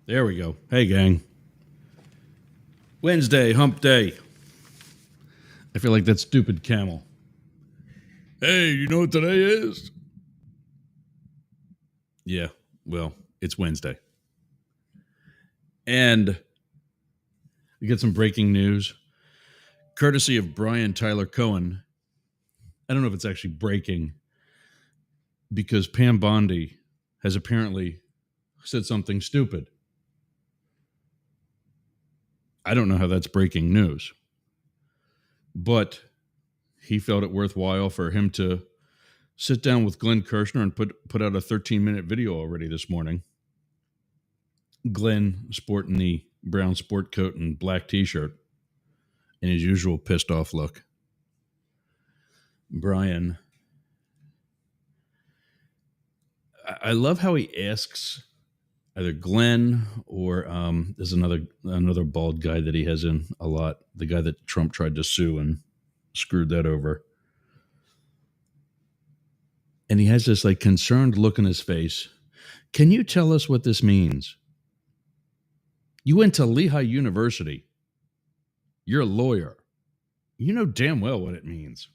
There we go. Hey, gang. Wednesday, hump day. I feel like that stupid camel. Hey, you know what today is? Yeah, well, it's Wednesday. And we get some breaking news. Courtesy of Brian Tyler Cohen. I don't know if it's actually breaking because Pam Bondi has apparently said something stupid. I don't know how that's breaking news. But he felt it worthwhile for him to sit down with Glenn Kirshner and put out a 13-minute video already this morning. Glenn sporting the brown sport coat and black t-shirt in his usual pissed off look. Brian, I love how he asks either Glenn or there's another bald guy that he has in a lot, the guy that Trump tried to sue and screwed that over. And he has this like concerned look in his face. Can you tell us what this means? You went to Lehigh University. You're a lawyer. You know damn well what it means.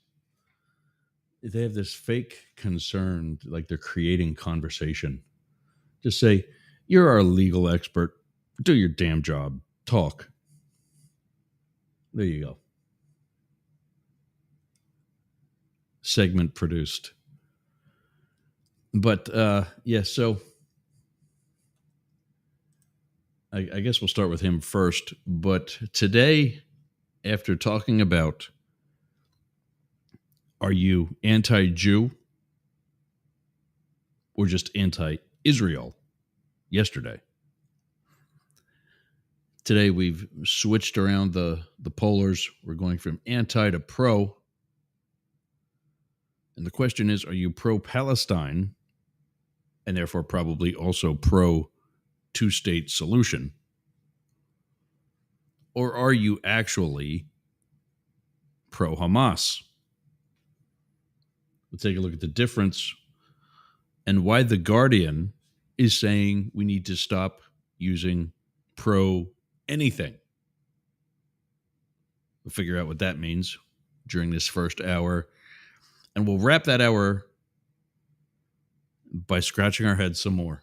They have this fake concern, like they're creating conversation. Just say, you're our legal expert. Do your damn job. Talk. There you go. Segment produced. But, so I guess we'll start with him first. But today, after talking about, are you anti-Jew or just anti-Israel yesterday? Today, we've switched around the polars. We're going from anti to pro. And the question is, are you pro-Palestine and therefore probably also pro-two-state solution? Or are you actually pro-Hamas? We'll take a look at the difference and why The Guardian is saying we need to stop using pro-anything. We'll figure out what that means during this first hour. And we'll wrap that hour by scratching our heads some more.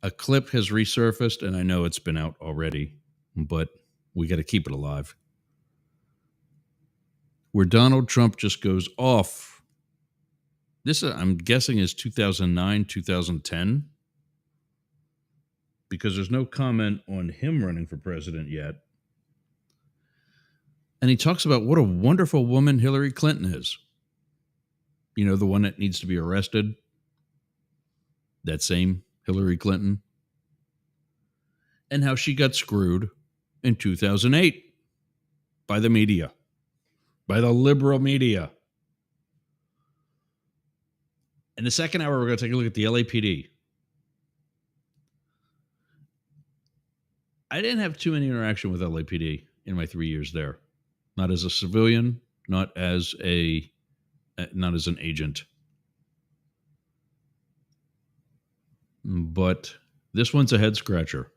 A clip has resurfaced, and I know it's been out already, but we got to keep it alive. Where Donald Trump just goes off. This, I'm guessing, is 2009, 2010. Because there's no comment on him running for president yet. And he talks about what a wonderful woman Hillary Clinton is. You know, the one that needs to be arrested. That same Hillary Clinton. And how she got screwed in 2008 by the media. By the liberal media. In the second hour, we're going to take a look at the LAPD. I didn't have too many interaction with LAPD in my 3 years there. Not as a civilian, not as an agent. But this one's a head scratcher.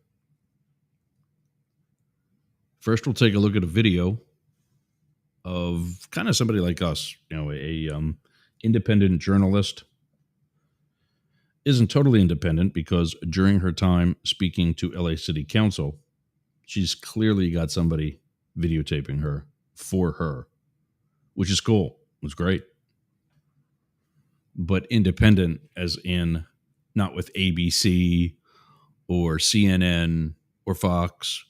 First, we'll take a look at a video of kind of somebody like us, you know, a independent journalist. Isn't totally independent because during her time speaking to LA City Council, she's clearly got somebody videotaping her for her, which is cool. It was great. But independent as in not with ABC or CNN or Fox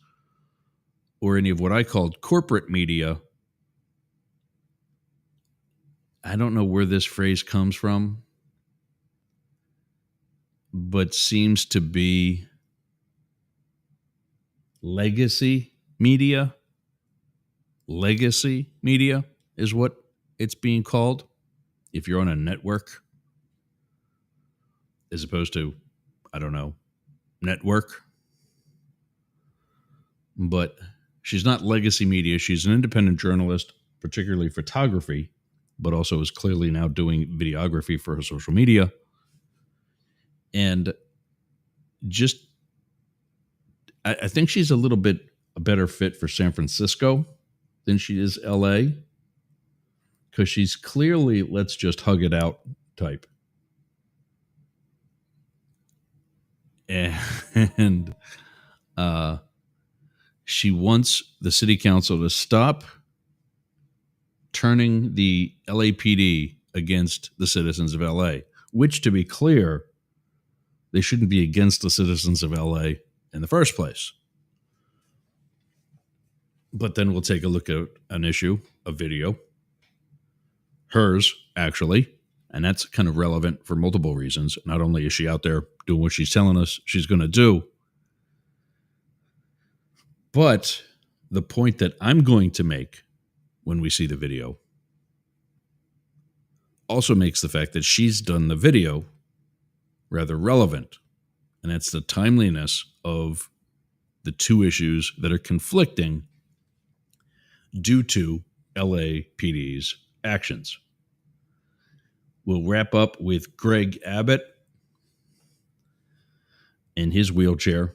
or any of what I called corporate media. I don't know where this phrase comes from, but seems to be legacy media. Legacy media is what it's being called if you're on a network, as opposed to, I don't know, network. But she's not legacy media. She's an independent journalist, particularly photography, but also is clearly now doing videography for her social media. And just, I think she's a little bit a better fit for San Francisco than she is LA, because she's clearly let's just hug it out type. And she wants the city council to stop turning the LAPD against the citizens of LA, which, to be clear, they shouldn't be against the citizens of LA in the first place. But then we'll take a look at an issue, a video, hers, actually, and that's kind of relevant for multiple reasons. Not only is she out there doing what she's telling us she's going to do, but the point that I'm going to make when we see the video also makes the fact that she's done the video rather relevant. And that's the timeliness of the two issues that are conflicting due to LAPD's actions. We'll wrap up with Greg Abbott in his wheelchair.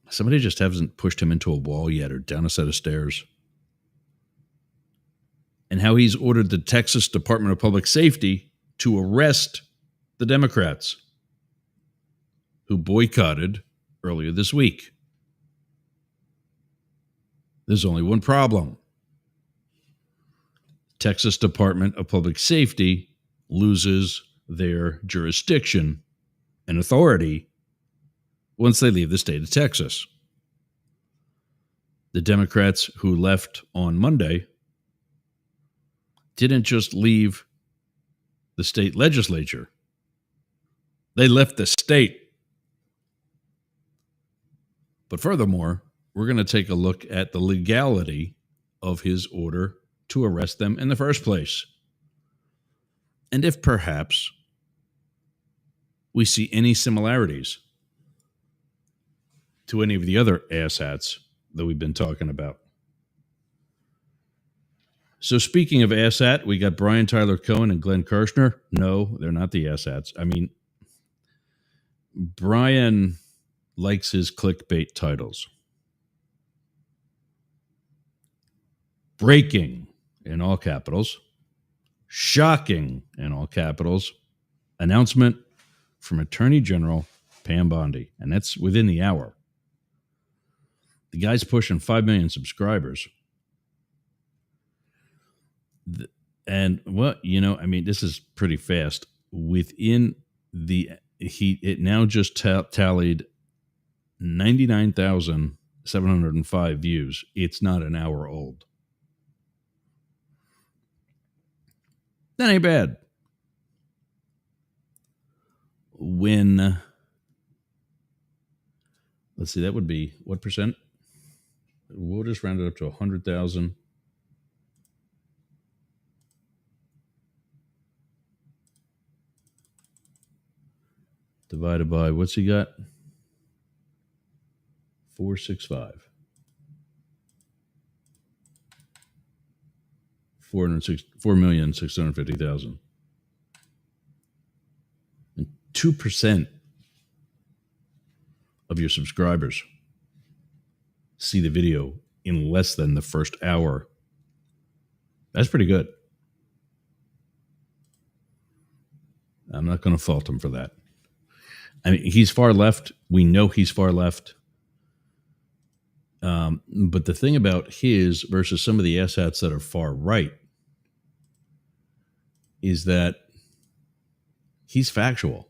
Somebody just hasn't pushed him into a wall yet or down a set of stairs. And how he's ordered the Texas Department of Public Safety to arrest the Democrats who boycotted earlier this week. There's only one problem. Texas Department of Public Safety loses their jurisdiction and authority once they leave the state of Texas. The Democrats who left on Monday didn't just leave the state legislature. They left the state. But furthermore, we're going to take a look at the legality of his order to arrest them in the first place. And if perhaps we see any similarities to any of the other asshats that we've been talking about. So speaking of asshat, we got Brian Tyler Cohen and Glenn Kirshner. No, they're not the asshats. I mean, Brian likes his clickbait titles. Breaking in all capitals. Shocking in all capitals. Announcement from Attorney General Pam Bondi. And that's within the hour. The guy's pushing 5 million subscribers. And, well, you know, I mean, this is pretty fast. Within it now just tallied 99,705 views. It's not an hour old. That ain't bad. When, let's see, that would be what percent? We'll just round it up to 100,000. Divided by, what's he got? 465. 4,650,000. And 2% of your subscribers see the video in less than the first hour. That's pretty good. I'm not going to fault him for that. I mean, he's far left. We know he's far left. But the thing about his versus some of the asshats that are far right is that he's factual.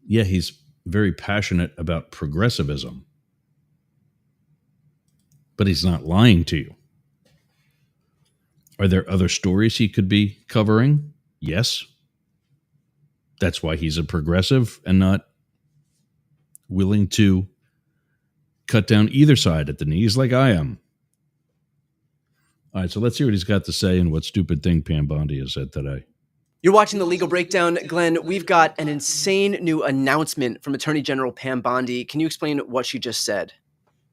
Yeah, he's very passionate about progressivism, but he's not lying to you. Are there other stories he could be covering? Yes. That's why he's a progressive and not willing to cut down either side at the knees like I am. All right, so let's see what he's got to say and what stupid thing Pam Bondi has said today. You're watching The Legal Breakdown. Glenn, we've got an insane new announcement from Attorney General Pam Bondi. Can you explain what she just said?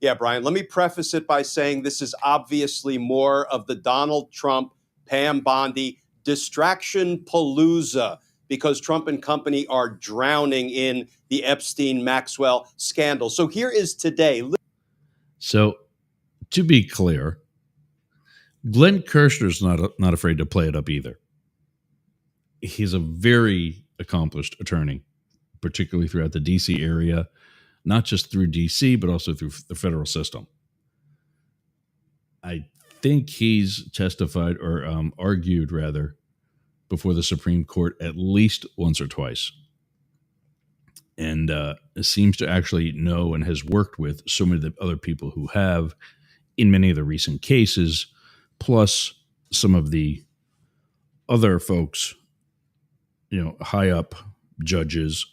Yeah, Brian, let me preface it by saying this is obviously more of the Donald Trump, Pam Bondi distraction palooza because Trump and company are drowning in the Epstein-Maxwell scandal. So here is today. So, to be clear, Glenn Kirshner's not afraid to play it up either. He's a very accomplished attorney, particularly throughout the D.C. area, not just through D.C., but also through the federal system. I think he's testified or argued, rather, before the Supreme Court at least once or twice. And seems to actually know and has worked with so many of the other people who have in many of the recent cases, plus some of the other folks, high up judges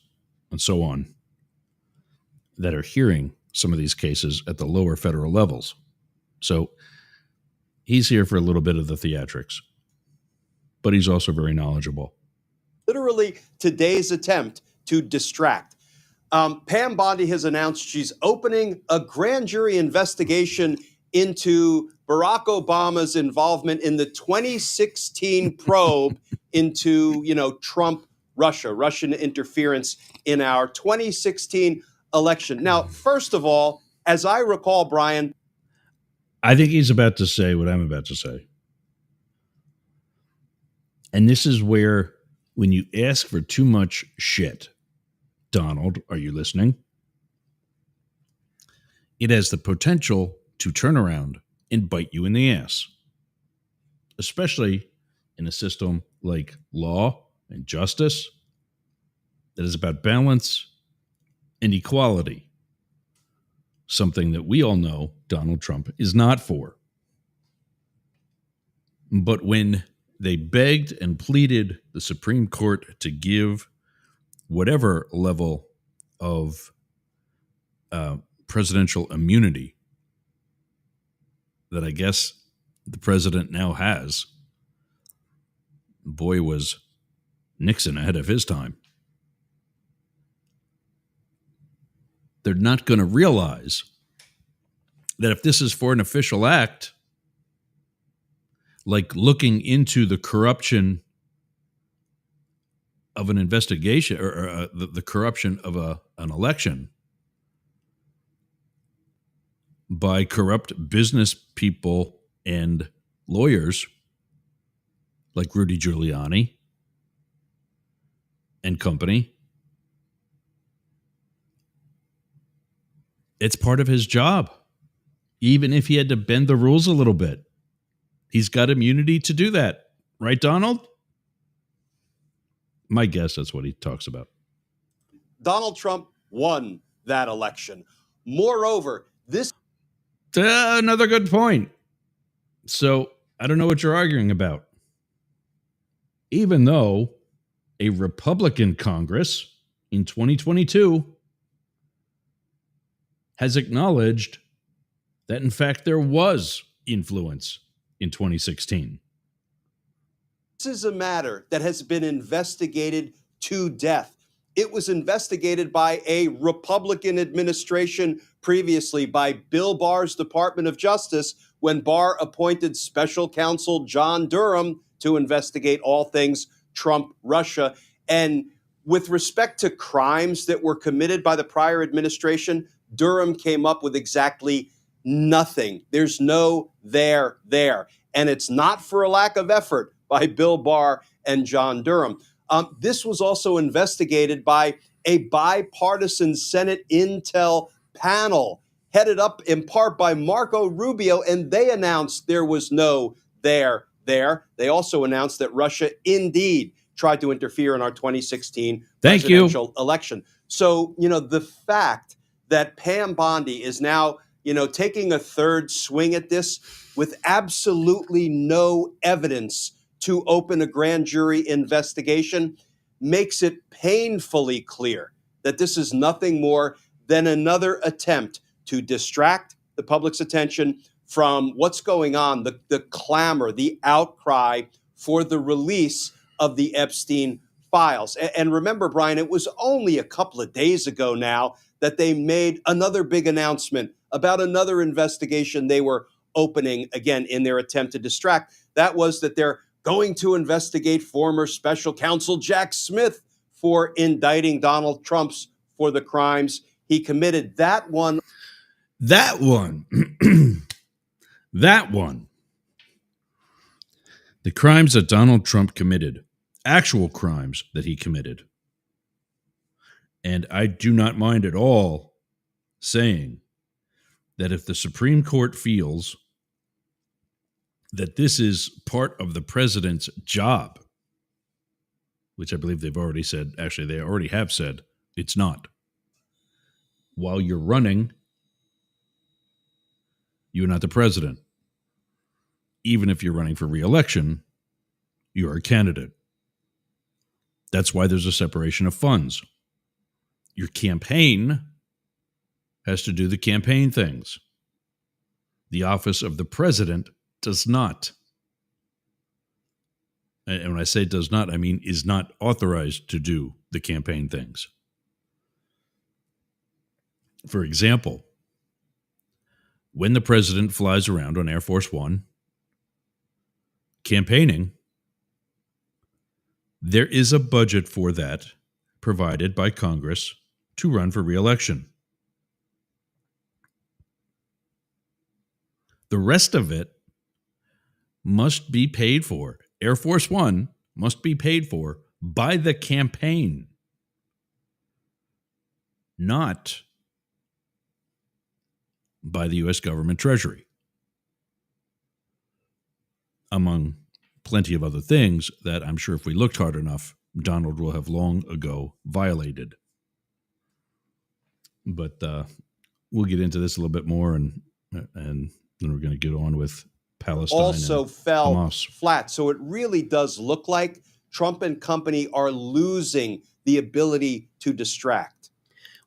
and so on, that are hearing some of these cases at the lower federal levels. So he's here for a little bit of the theatrics, but he's also very knowledgeable. Literally today's attempt to distract. Pam Bondi has announced she's opening a grand jury investigation into Barack Obama's involvement in the 2016 probe into, Russian interference in our 2016 election. Now, first of all, as I recall, Brian, I think he's about to say what I'm about to say. And this is where, when you ask for too much shit, Donald, are you listening? It has the potential to turn around and bite you in the ass, especially in a system like law and justice that is about balance and equality, something that we all know Donald Trump is not for. But when they begged and pleaded the Supreme Court to give whatever level of presidential immunity that I guess the president now has, boy, was Nixon ahead of his time. They're not going to realize that if this is for an official act, like looking into the corruption of an investigation or the corruption of an election by corrupt business people and lawyers like Rudy Giuliani and company, it's part of his job. Even if he had to bend the rules a little bit, he's got immunity to do that. Right, Donald? My guess that's what he talks about. Donald Trump won that election. Moreover, this... Another good point. So I don't know what you're arguing about. Even though a Republican Congress in 2022 has acknowledged that, in fact, there was influence in 2016. This is a matter that has been investigated to death. It was investigated by a Republican administration previously, by Bill Barr's Department of Justice, when Barr appointed special counsel John Durham to investigate all things Trump, Russia. And with respect to crimes that were committed by the prior administration, Durham came up with exactly nothing. There's no there. And it's not for a lack of effort by Bill Barr and John Durham. This was also investigated by a bipartisan Senate Intel panel headed up in part by Marco Rubio, and they announced there was no there. They also announced that Russia indeed tried to interfere in our 2016 presidential election. So, the fact that Pam Bondi is now, taking a third swing at this with absolutely no evidence to open a grand jury investigation makes it painfully clear that this is nothing more than another attempt to distract the public's attention from what's going on, the clamor, the outcry for the release of the Epstein files. And remember, Brian, it was only a couple of days ago now that they made another big announcement about another investigation they were opening, again, in their attempt to distract. That was that they're going to investigate former special counsel Jack Smith for indicting Donald Trump for the crimes he committed. That one. That one. That one. The crimes that Donald Trump committed, actual crimes that he committed. And I do not mind at all saying that if the Supreme Court feels that this is part of the president's job, which I believe they've already said, actually, they already have said it's not. While you're running, you're not the president. Even if you're running for re-election, you're a candidate. That's why there's a separation of funds. Your campaign has to do the campaign things. The office of the president does not. And when I say does not, I mean is not authorized to do the campaign things. For example, when the president flies around on Air Force One campaigning, there is a budget for that provided by Congress to run for re-election. The rest of it must be paid for. Air Force One must be paid for by the campaign, not by the U.S. government Treasury, among plenty of other things that I'm sure if we looked hard enough, Donald will have long ago violated. But we'll get into this a little bit more, and then we're going to get on with Palestine. Also and fell Hamas. flat. So it really does look like Trump and company are losing the ability to distract.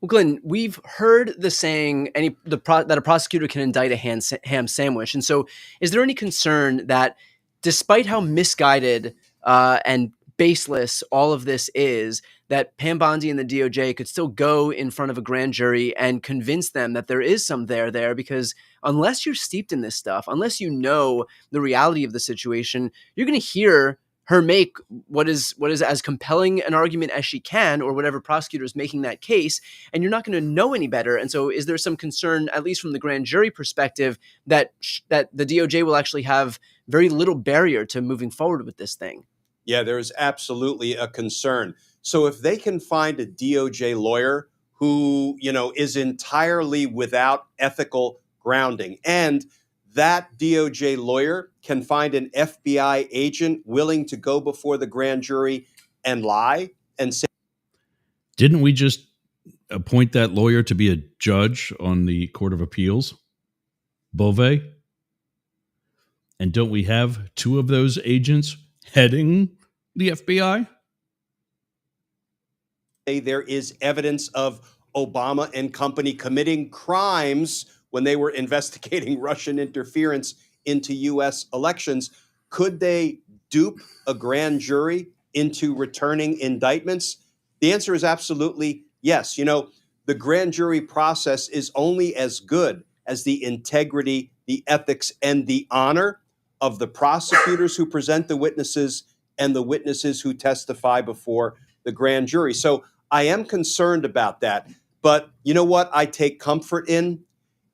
Well, Glenn, we've heard the saying that a prosecutor can indict a ham sandwich. And so is there any concern that despite how misguided and baseless all of this is, that Pam Bondi and the DOJ could still go in front of a grand jury and convince them that there is some there? Because unless you're steeped in this stuff, unless you know the reality of the situation, you're going to hear her make what is as compelling an argument as she can, or whatever prosecutor is making that case, and you're not going to know any better. And so is there some concern, at least from the grand jury perspective, that the DOJ will actually have very little barrier to moving forward with this thing? Yeah, there is absolutely a concern. So if they can find a DOJ lawyer who, is entirely without ethical grounding, and that DOJ lawyer can find an FBI agent willing to go before the grand jury and lie and say, Didn't we just appoint that lawyer to be a judge on the Court of Appeals, Beauvais? And don't we have two of those agents heading the FBI? there is evidence of Obama and company committing crimes when they were investigating Russian interference into U.S. elections? Could they dupe a grand jury into returning indictments? The answer is absolutely yes. The grand jury process is only as good as the integrity, the ethics, and the honor of the prosecutors who present the witnesses and the witnesses who testify before the grand jury. So I am concerned about that. But you know what I take comfort in?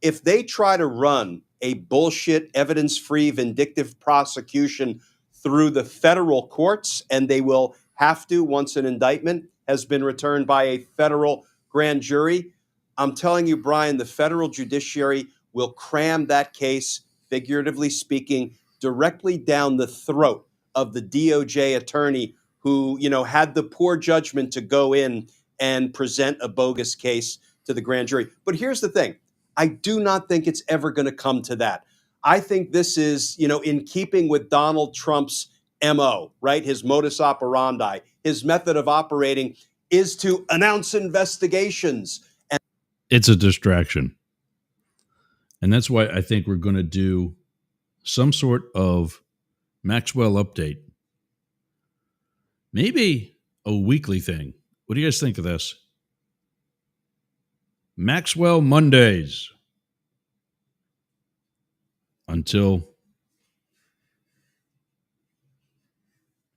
If they try to run a bullshit, evidence-free, vindictive prosecution through the federal courts, and they will have to once an indictment has been returned by a federal grand jury, I'm telling you, Brian, the federal judiciary will cram that case, figuratively speaking, directly down the throat of the DOJ attorney who, had the poor judgment to go in and present a bogus case to the grand jury. But here's the thing. I do not think it's ever going to come to that. I think this is, in keeping with Donald Trump's MO, right? His modus operandi, his method of operating is to announce investigations. And It's a distraction. And that's why I think we're going to do some sort of Maxwell update. Maybe a weekly thing. What do you guys think of this? Maxwell Mondays. Until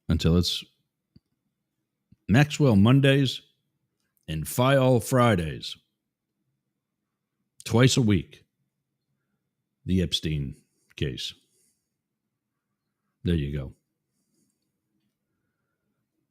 until it's Maxwell Mondays and File Fridays. Twice a week. The Epstein case. There you go.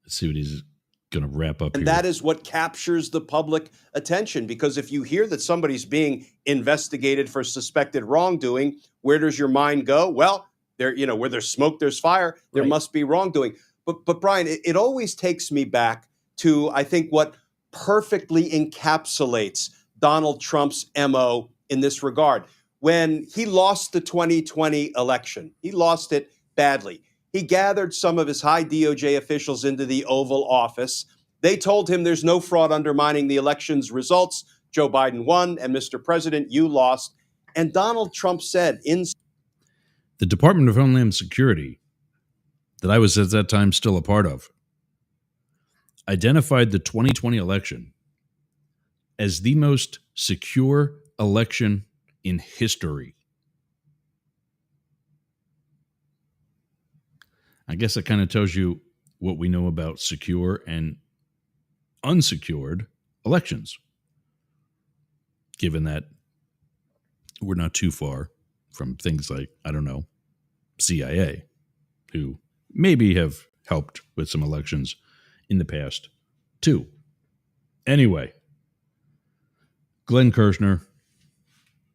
Let's see what he's going to wrap up and here. that is what captures the public attention, because if you hear that somebody's being investigated for suspected wrongdoing, where does your mind go? Well, there, where there's smoke, there's fire. There Right. must be wrongdoing. But Brian, it always takes me back to, I think, what perfectly encapsulates Donald Trump's MO in this regard. When he lost the 2020 election, he lost it badly. He gathered some of his high DOJ officials into the Oval Office. They told him there's no fraud undermining the election's results. Joe Biden won, and Mr. President, you lost. And Donald Trump said in the Department of Homeland Security, that I was at that time still a part of, identified the 2020 election as the most secure election in history. I guess it kind of tells you what we know about secure and unsecured elections, given that we're not too far from things like, I don't know, CIA, who maybe have helped with some elections in the past too. Anyway, Glenn Kirshner,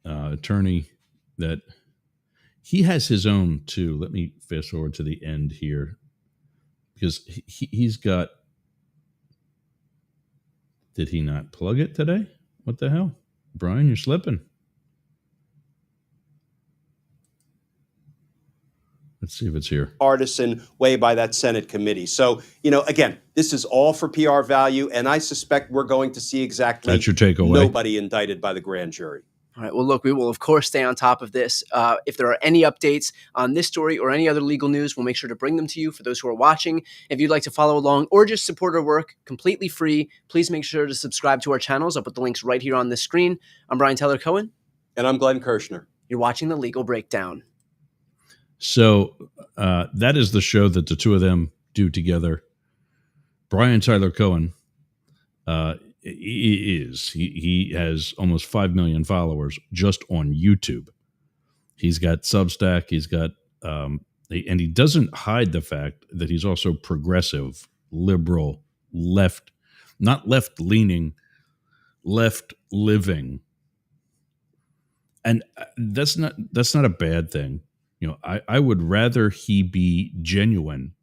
attorney, that he has his own too. Let me fast forward to the end here, because he's got. Did he not plug it today? What the hell? Brian, you're slipping. Let's see if it's here. partisan way by that Senate committee. So, again, this is all for PR value, and I suspect we're going to see exactly That's your takeaway. nobody indicted by the grand jury. All right. Well, look, we will, of course, stay on top of this. If there are any updates on this story or any other legal news, we'll make sure to bring them to you for those who are watching. If you'd like to follow along or just support our work completely free, please make sure to subscribe to our channels. I'll put the links right here on the screen. I'm Brian Tyler Cohen. And I'm Glenn Kirshner. You're watching The Legal Breakdown. So that is the show that the two of them do together. Brian Tyler Cohen he has almost 5 million followers just on YouTube. He's got Substack. He's got and he doesn't hide the fact that he's also progressive, liberal, left, not left leaning, left living, and that's not a bad thing. I would rather he be genuine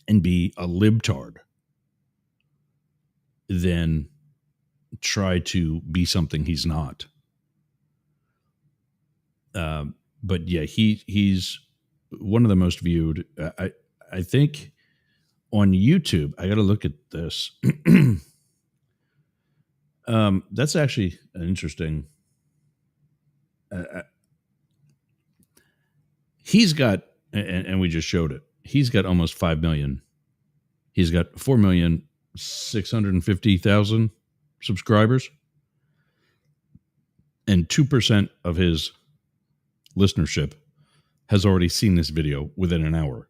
and be a libtard than try to be something he's not. But yeah, he's one of the most viewed. I think on YouTube. I got to look at this. That's actually an interesting. He's got, and we just showed it. He's got almost 5 million. He's got 4,650,000 subscribers, and 2% of his listenership has already seen this video within an hour.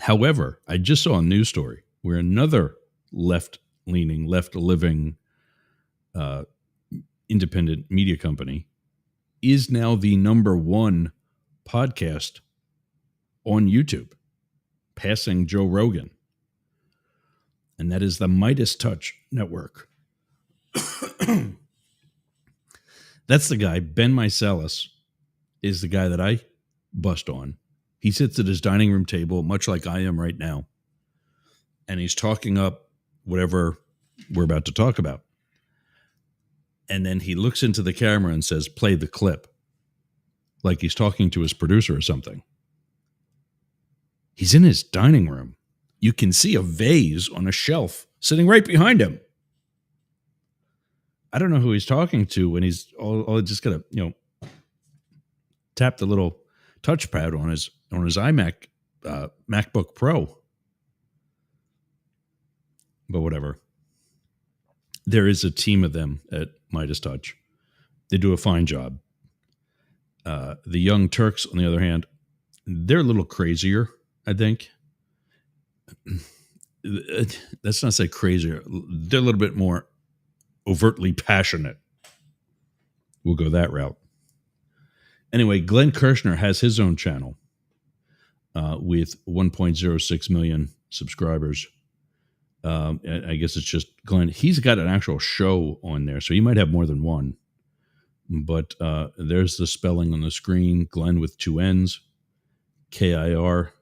However, I just saw a news story where another left-leaning, left-living independent media company is now the number one podcast on YouTube, passing Joe Rogan. And that is the Midas Touch Network. That's the guy. Ben Meiselas is the guy that I bust on. He sits at his dining room table, much like I am right now, and he's talking up whatever we're about to talk about. And then he looks into the camera and says, play the clip, like he's talking to his producer or something. He's in his dining room. You can see a vase on a shelf sitting right behind him. I don't know who he's talking to when he's all just gonna, tap the little touchpad on his iMac, MacBook Pro. But whatever. There is a team of them at Midas Touch. They do a fine job. The Young Turks, on the other hand, They're a little crazier, I think. Let's not say crazier. They're a little bit more overtly passionate. We'll go that route. Anyway, Glenn Kirshner has his own channel with 1.06 million subscribers. I guess it's just Glenn. He's got an actual show on there, so he might have more than one. But there's the spelling on the screen. Glenn with 2 N's. Kirschner.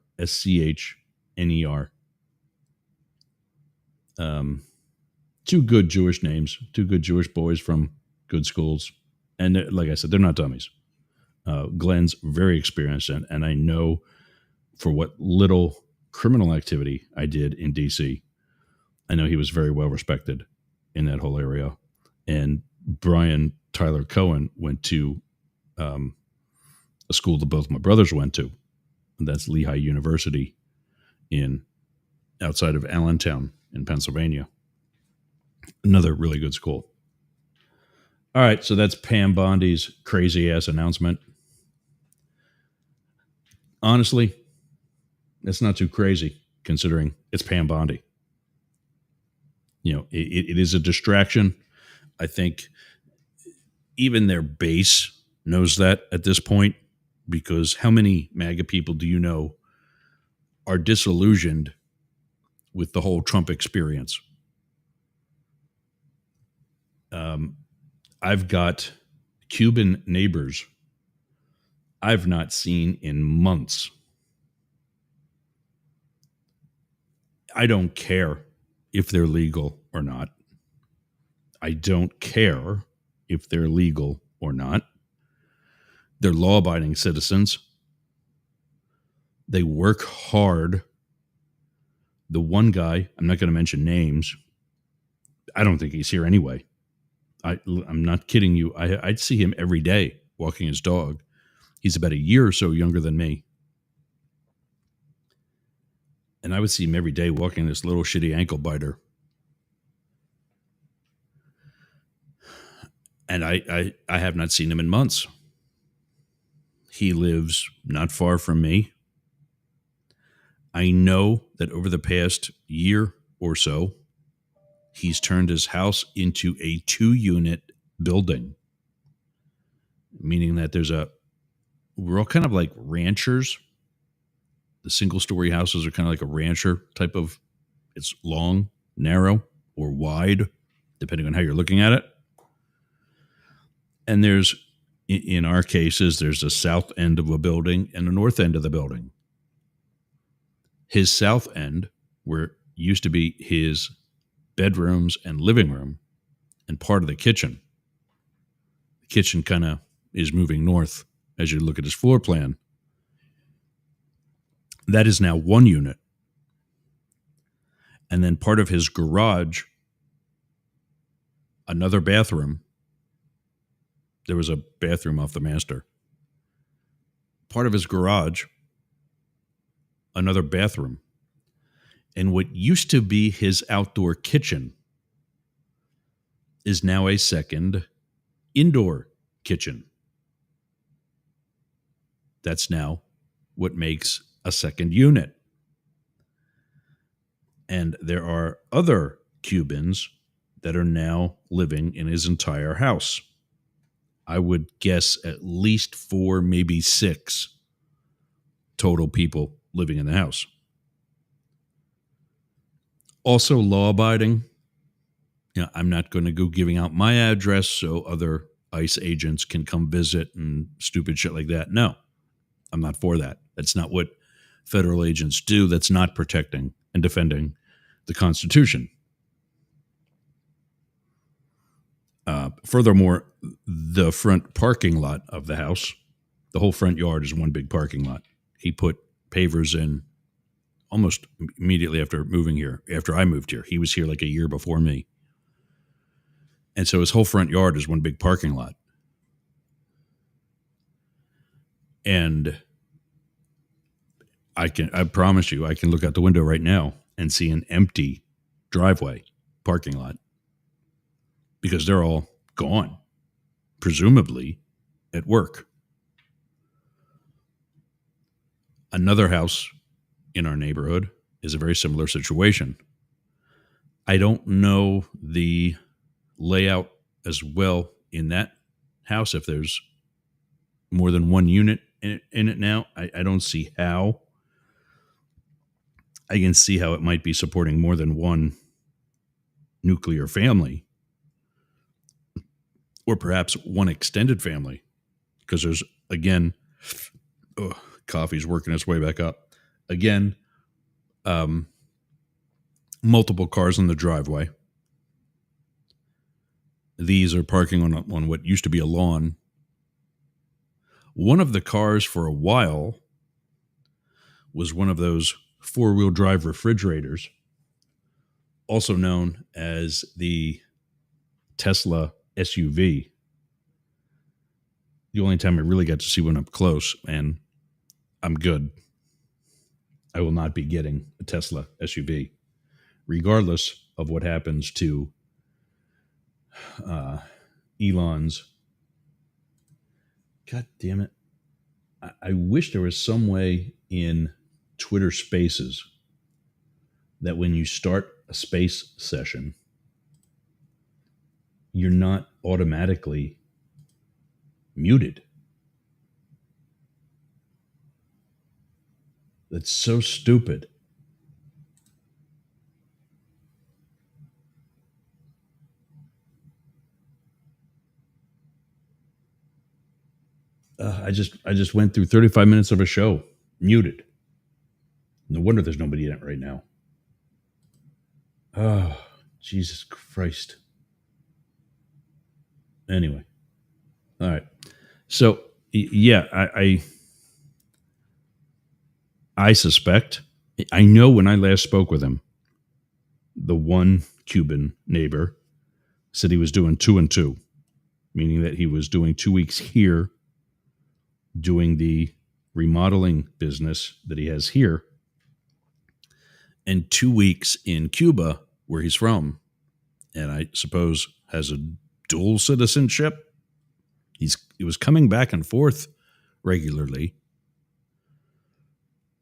Two good Jewish names. Two good Jewish boys from good schools. And like I said, they're not dummies. Glenn's very experienced, and I know for what little criminal activity I did in D.C., I know he was very well respected in that whole area. And Brian Tyler Cohen went to a school that both my brothers went to. And that's Lehigh University outside of Allentown in Pennsylvania. Another really good school. All right, so that's Pam Bondi's crazy-ass announcement. Honestly, that's not too crazy, considering it's Pam Bondi. It is a distraction. I think even their base knows that at this point, because how many MAGA people do you know are disillusioned with the whole Trump experience? I've got Cuban neighbors I've not seen in months. I don't care if they're legal or not. I don't care if they're legal or not. They're law-abiding citizens. They work hard. The one guy, I'm not going to mention names, I don't think he's here anyway. I'm not kidding you. I'd see him every day walking his dog. He's about a year or so younger than me. And I would see him every day walking this little shitty ankle biter. And I have not seen him in months. He lives not far from me. I know that over the past year or so, he's turned his house into a 2-unit building, meaning that we're all kind of like ranchers. The single-story houses are kind of like a rancher type of, it's long, narrow, or wide, depending on how you're looking at it. And in our cases, there's a south end of a building and a north end of the building. His south end, where used to be his bedrooms and living room and part of the kitchen. The kitchen kind of is moving north as you look at his floor plan. That is now 1 unit. And then part of his garage, another bathroom. There was a bathroom off the master. Part of his garage, another bathroom. And what used to be his outdoor kitchen is now a second indoor kitchen. That's now what makes a second unit. And there are other Cubans that are now living in his entire house. I would guess at least 4, maybe 6 total people living in the house. Also law-abiding. I'm not going to go giving out my address so other ICE agents can come visit and stupid shit like that. No, I'm not for that. That's not what federal agents do. That's not protecting and defending the Constitution. Furthermore, the front parking lot of the house, the whole front yard is one big parking lot. He put pavers in almost immediately after moving here, after I moved here. He was here like a year before me. And so his whole front yard is one big parking lot. And I promise you, I can look out the window right now and see an empty driveway parking lot because they're all gone, presumably at work. Another house in our neighborhood is a very similar situation. I don't know the layout as well in that house, if there's more than one unit in it now. I don't see how. I can see how it might be supporting more than one nuclear family, or perhaps one extended family, because there's, again, coffee's working its way back up. Again, multiple cars in the driveway. These are parking on what used to be a lawn. One of the cars for a while was one of those four-wheel drive refrigerators, also known as the Tesla SUV. The only time I really got to see one up close, and I'm good. I will not be getting a Tesla SUV, regardless of what happens to Elon's. God damn it. I wish there was some way in Twitter Spaces that when you start a space session, you're not automatically muted. That's so stupid. I just went through 35 minutes of a show muted. No wonder there's nobody in it right now. Oh, Jesus Christ. Anyway. All right. So, yeah, I suspect, I know when I last spoke with him, the one Cuban neighbor said he was doing 2 and 2, meaning that he was doing 2 weeks here, doing the remodeling business that he has here, and 2 weeks in Cuba, where he's from, and I suppose has a dual citizenship. He was coming back and forth regularly.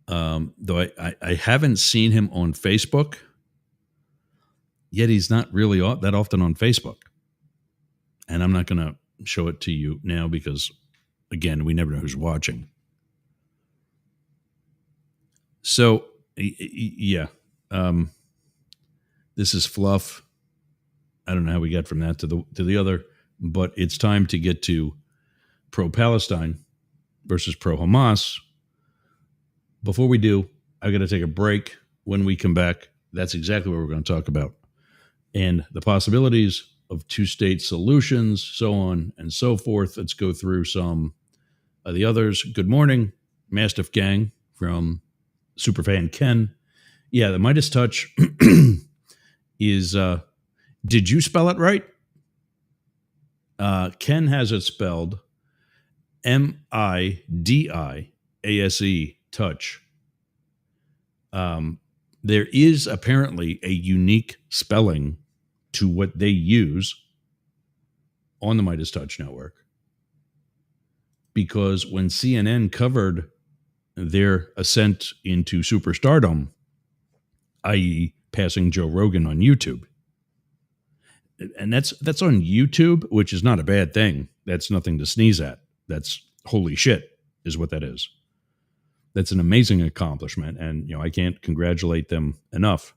Though I haven't seen him on Facebook, yet he's not really that often on Facebook. And I'm not going to show it to you now because, again, we never know who's watching. So, yeah, this is fluff. I don't know how we got from that to the other, but it's time to get to Pro-Palestine versus Pro-Hamas. Before we do, I've got to take a break. When we come back, that's exactly what we're going to talk about. And the possibilities of two-state solutions, so on and so forth. Let's go through some of the others. Good morning, Mastiff Gang from Superfan Ken. Yeah, the Midas Touch is, did you spell it right? Ken has it spelled MIDIASE, touch. There is apparently a unique spelling to what they use on the Midas Touch network, because when CNN covered their ascent into superstardom, i.e. passing Joe Rogan on YouTube, and that's on YouTube, which is not a bad thing. That's nothing to sneeze at. That's holy shit is what that is. That's an amazing accomplishment, and I can't congratulate them enough.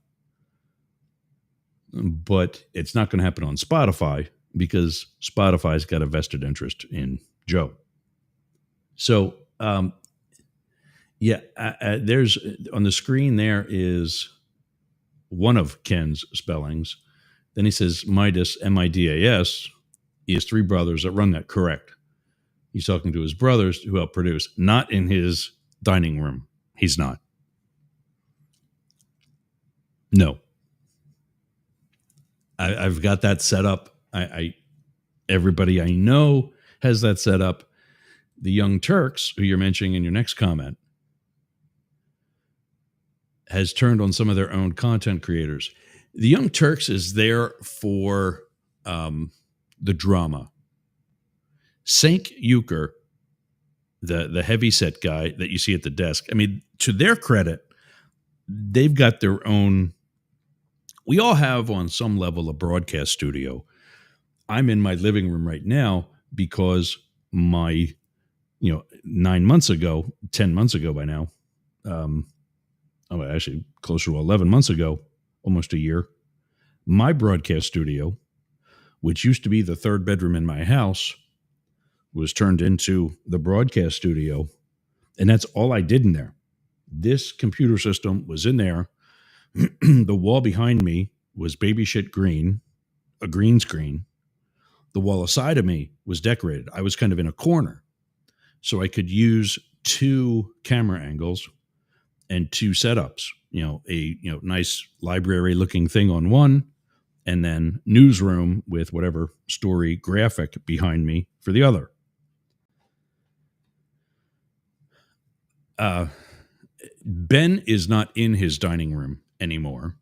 But it's not going to happen on Spotify because Spotify's got a vested interest in Joe. So, there's on the screen there is one of Ken's spellings. Then he says Midas, MIDAS. He has 3 brothers that run that correct. He's talking to his brothers who help produce, not in his dining room. He's not. No. I've got that set up. Everybody I know has that set up. The Young Turks, who you're mentioning in your next comment, has turned on some of their own content creators. The Young Turks is there for the drama. Cenk Uygur the heavyset guy that you see at the desk. I mean, to their credit, they've got their own. We all have on some level a broadcast studio. I'm in my living room right now because my, 9 months ago, 10 months ago by now, actually closer to 11 months ago, almost a year, my broadcast studio, which used to be the third bedroom in my house, was turned into the broadcast studio. And that's all I did in there. This computer system was in there. The wall behind me was baby shit green, a green screen. The wall aside of me was decorated. I was kind of in a corner. So I could use 2 camera angles and 2 setups, a nice library looking thing on one, and then newsroom with whatever story graphic behind me for the other. Ben is not in his dining room anymore.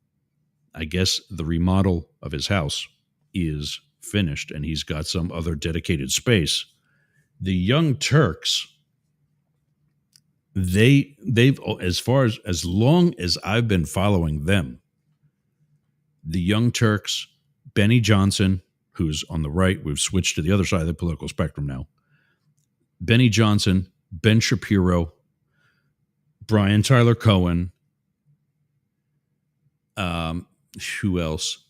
I guess the remodel of his house is finished and he's got some other dedicated space. The Young Turks, they've as long as I've been following them, the Young Turks, Benny Johnson, who's on the right, we've switched to the other side of the political spectrum now. Benny Johnson, Ben Shapiro, Brian Tyler Cohen. Who else?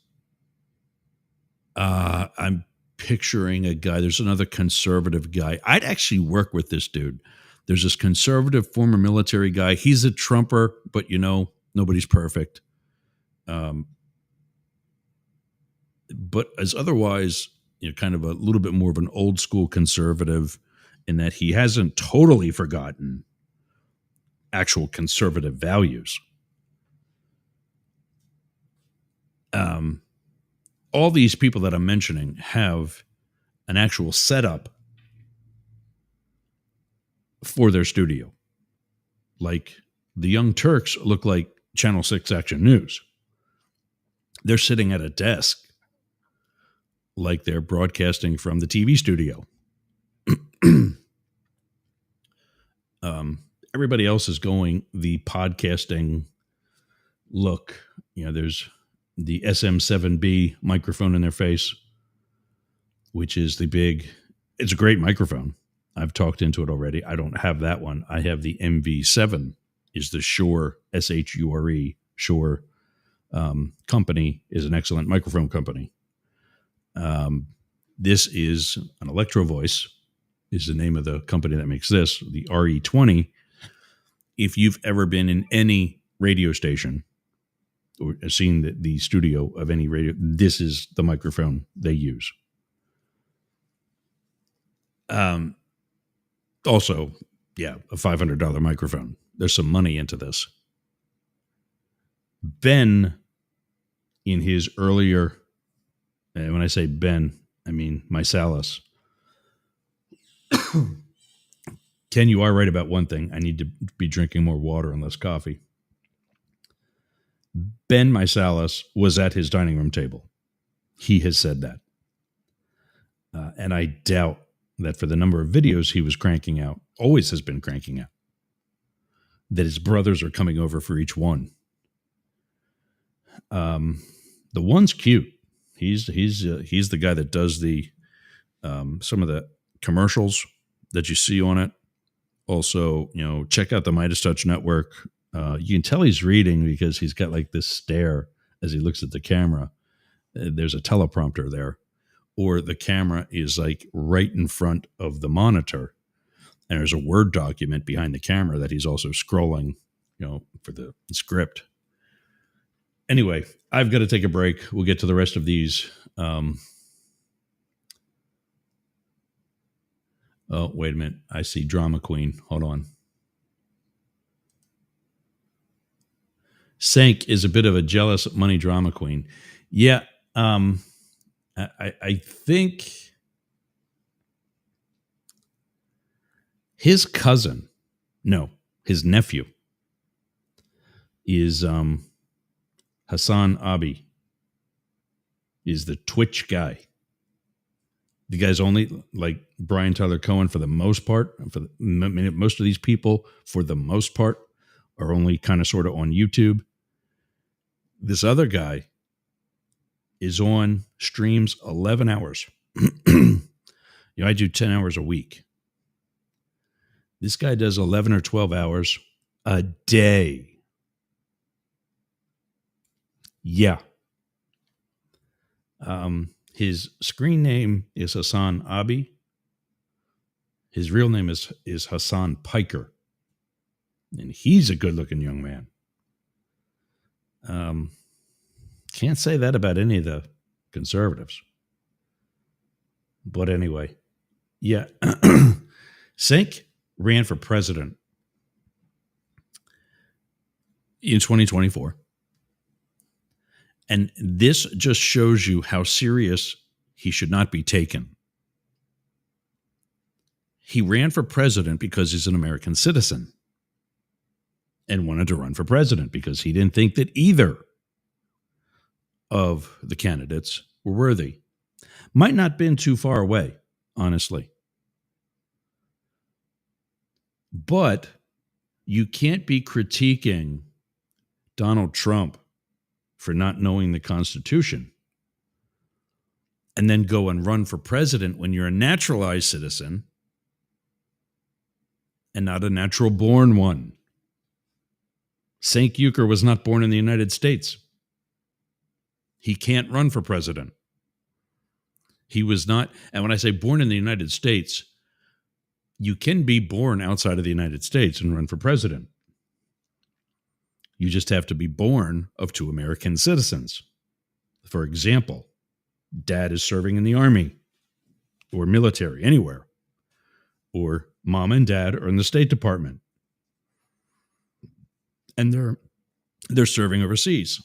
I'm picturing a guy. There's another conservative guy. I'd actually work with this dude. There's this conservative former military guy. He's a Trumper, but nobody's perfect. But as otherwise, kind of a little bit more of an old school conservative in that he hasn't totally forgotten actual conservative values. All these people that I'm mentioning have an actual setup for their studio. Like the Young Turks look like Channel 6 Action News. They're sitting at a desk like they're broadcasting from the TV studio. Everybody else is going the podcasting look. There's the SM7B microphone in their face, which is it's a great microphone. I've talked into it already. I don't have that one. I have the MV7, is the Shure, SHURE, Shure company, is an excellent microphone company. This is an Electro Voice, is the name of the company that makes this, the RE20. If you've ever been in any radio station or seen the studio of any radio, this is the microphone they use. Also, a $500 microphone. There's some money into this. Ben, in his earlier, and when I say Ben, I mean Mysalis. Ken, you are right about one thing. I need to be drinking more water and less coffee. Ben Mysalis was at his dining room table. He has said that. And I doubt that for the number of videos he was cranking out, always has been cranking out, that his brothers are coming over for each one. The one's cute. He's the guy that does the some of the commercials that you see on it. Also, check out the Midas Touch Network. You can tell he's reading because he's got like this stare as he looks at the camera. There's a teleprompter there, or the camera is like right in front of the monitor, and there's a Word document behind the camera that he's also scrolling, for the script. Anyway, I've got to take a break. We'll get to the rest of these. Oh, wait a minute. I see Drama Queen. Hold on. Sank is a bit of a jealous money drama queen. Yeah. I think his cousin, no, his nephew is Hassan Abi, is the Twitch guy. The guy's only like Brian Tyler Cohen for the most part. Most of these people, for the most part, are only kind of sort of on YouTube. This other guy is on streams 11 hours. I do 10 hours a week. This guy does 11 or 12 hours a day. Yeah. His screen name is Hassan Abi. His real name is Hassan Piker. And he's a good-looking young man. Can't say that about any of the conservatives. But anyway, yeah. Sink ran for president in 2024. And this just shows you how serious he should not be taken. He ran for president because he's an American citizen and wanted to run for president because he didn't think that either of the candidates were worthy. Might not have been too far away, honestly. But you can't be critiquing Donald Trump for not knowing the Constitution and then go and run for president when you're a naturalized citizen and not a natural born one. Cenk Uygur was not born in the United States. He can't run for president. He was not, and when I say born in the United States, you can be born outside of the United States and run for president. You just have to be born of two American citizens. For example, dad is serving in the army or military, anywhere. Or mom and dad are in the State Department. And they're serving overseas.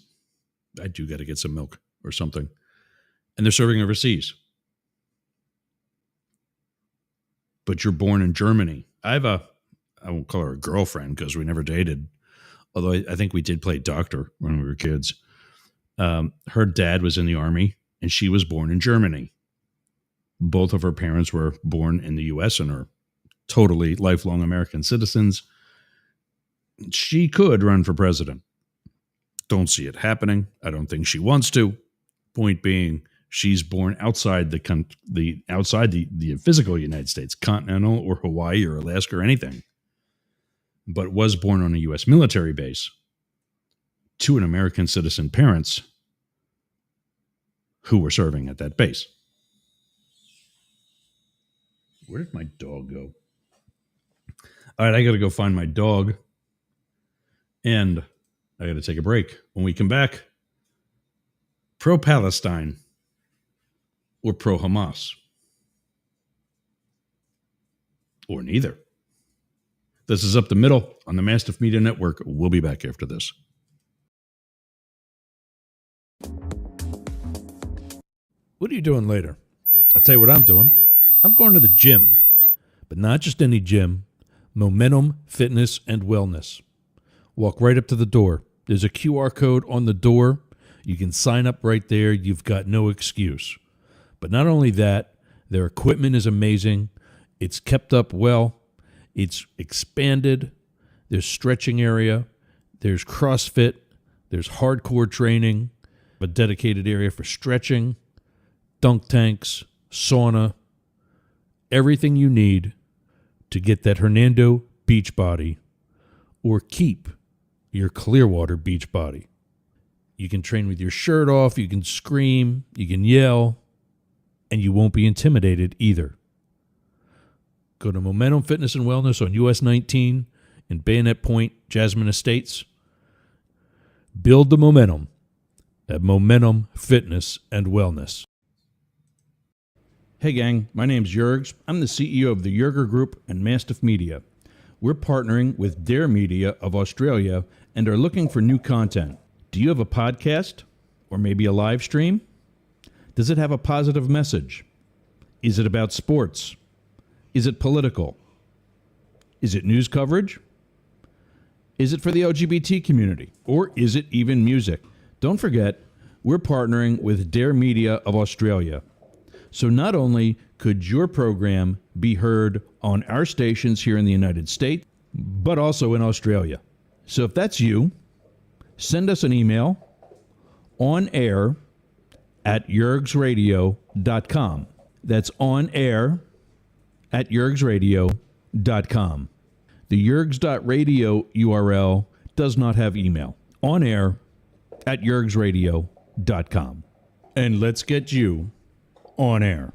I do got to get some milk or something. And they're serving overseas. But you're born in Germany. I won't call her a girlfriend because we never dated. Although I think we did play doctor when we were kids. Her dad was in the army and she was born in Germany. Both of her parents were born in the U.S. and are totally lifelong American citizens. She could run for president. Don't see it happening. I don't think she wants to. Point being, she's born outside the physical United States, continental or Hawaii or Alaska or anything, but was born on a U.S. military base to an American citizen parents who were serving at that base. Where did my dog go? All right, I got to go find my dog. And I got to take a break. When we come back, Pro-Palenstine or Pro-Hamas? Or neither. This is Up the Middle on the Mastiff Media Network. We'll be back after this. What are you doing later? I'll tell you what I'm doing. I'm going to the gym. But not just any gym. Momentum Fitness and Wellness. Walk right up to the door. There's a QR code on the door. You can sign up right there. You've got no excuse. But not only that, their equipment is amazing. It's kept up well. It's expanded. There's stretching area. There's CrossFit. There's hardcore training. A dedicated area for stretching. Dunk tanks. Sauna. Everything you need to get that Hernando beach body or keep your Clearwater beach body. You can train with your shirt off, you can scream, you can yell, and you won't be intimidated either. Go to Momentum Fitness and Wellness on US 19 in Bayonet Point, Jasmine Estates. Build the momentum at Momentum Fitness and Wellness. Hey gang, my name's Jurgs. I'm the CEO of the Jurger Group and Mastiff Media. We're partnering with Dare Media of Australia and are looking for new content. Do you have a podcast or maybe a live stream? Does it have a positive message? Is it about sports? Is it political? Is it news coverage? Is it for the LGBT community? Or is it even music? Don't forget, we're partnering with Dare Media of Australia. So not only could your program be heard on our stations here in the United States, but also in Australia. So if that's you, send us an email on air at yergsradio.com. That's on air at yergsradio.com. The yergs.radio URL does not have email. On air at yergsradio.com. And let's get you on air.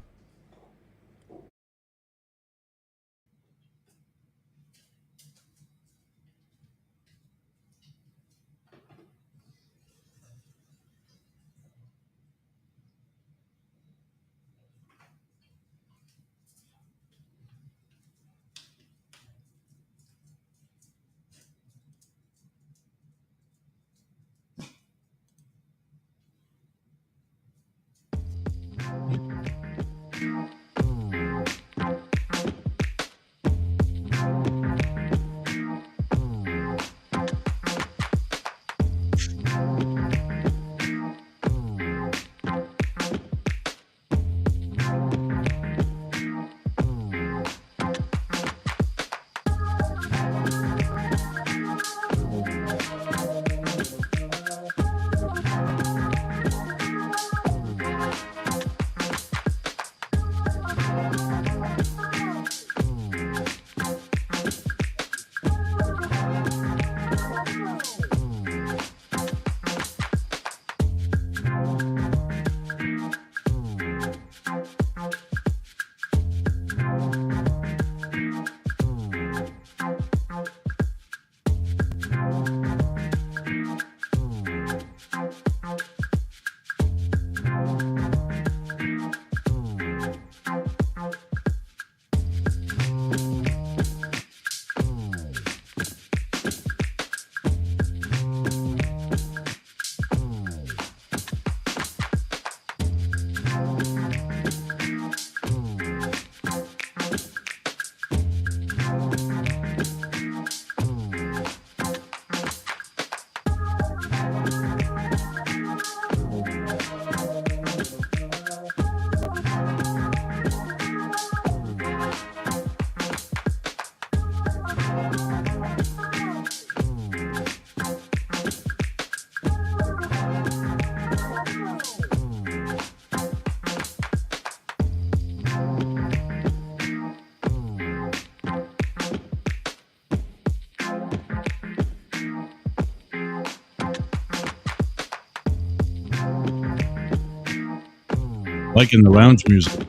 Like in the lounge music.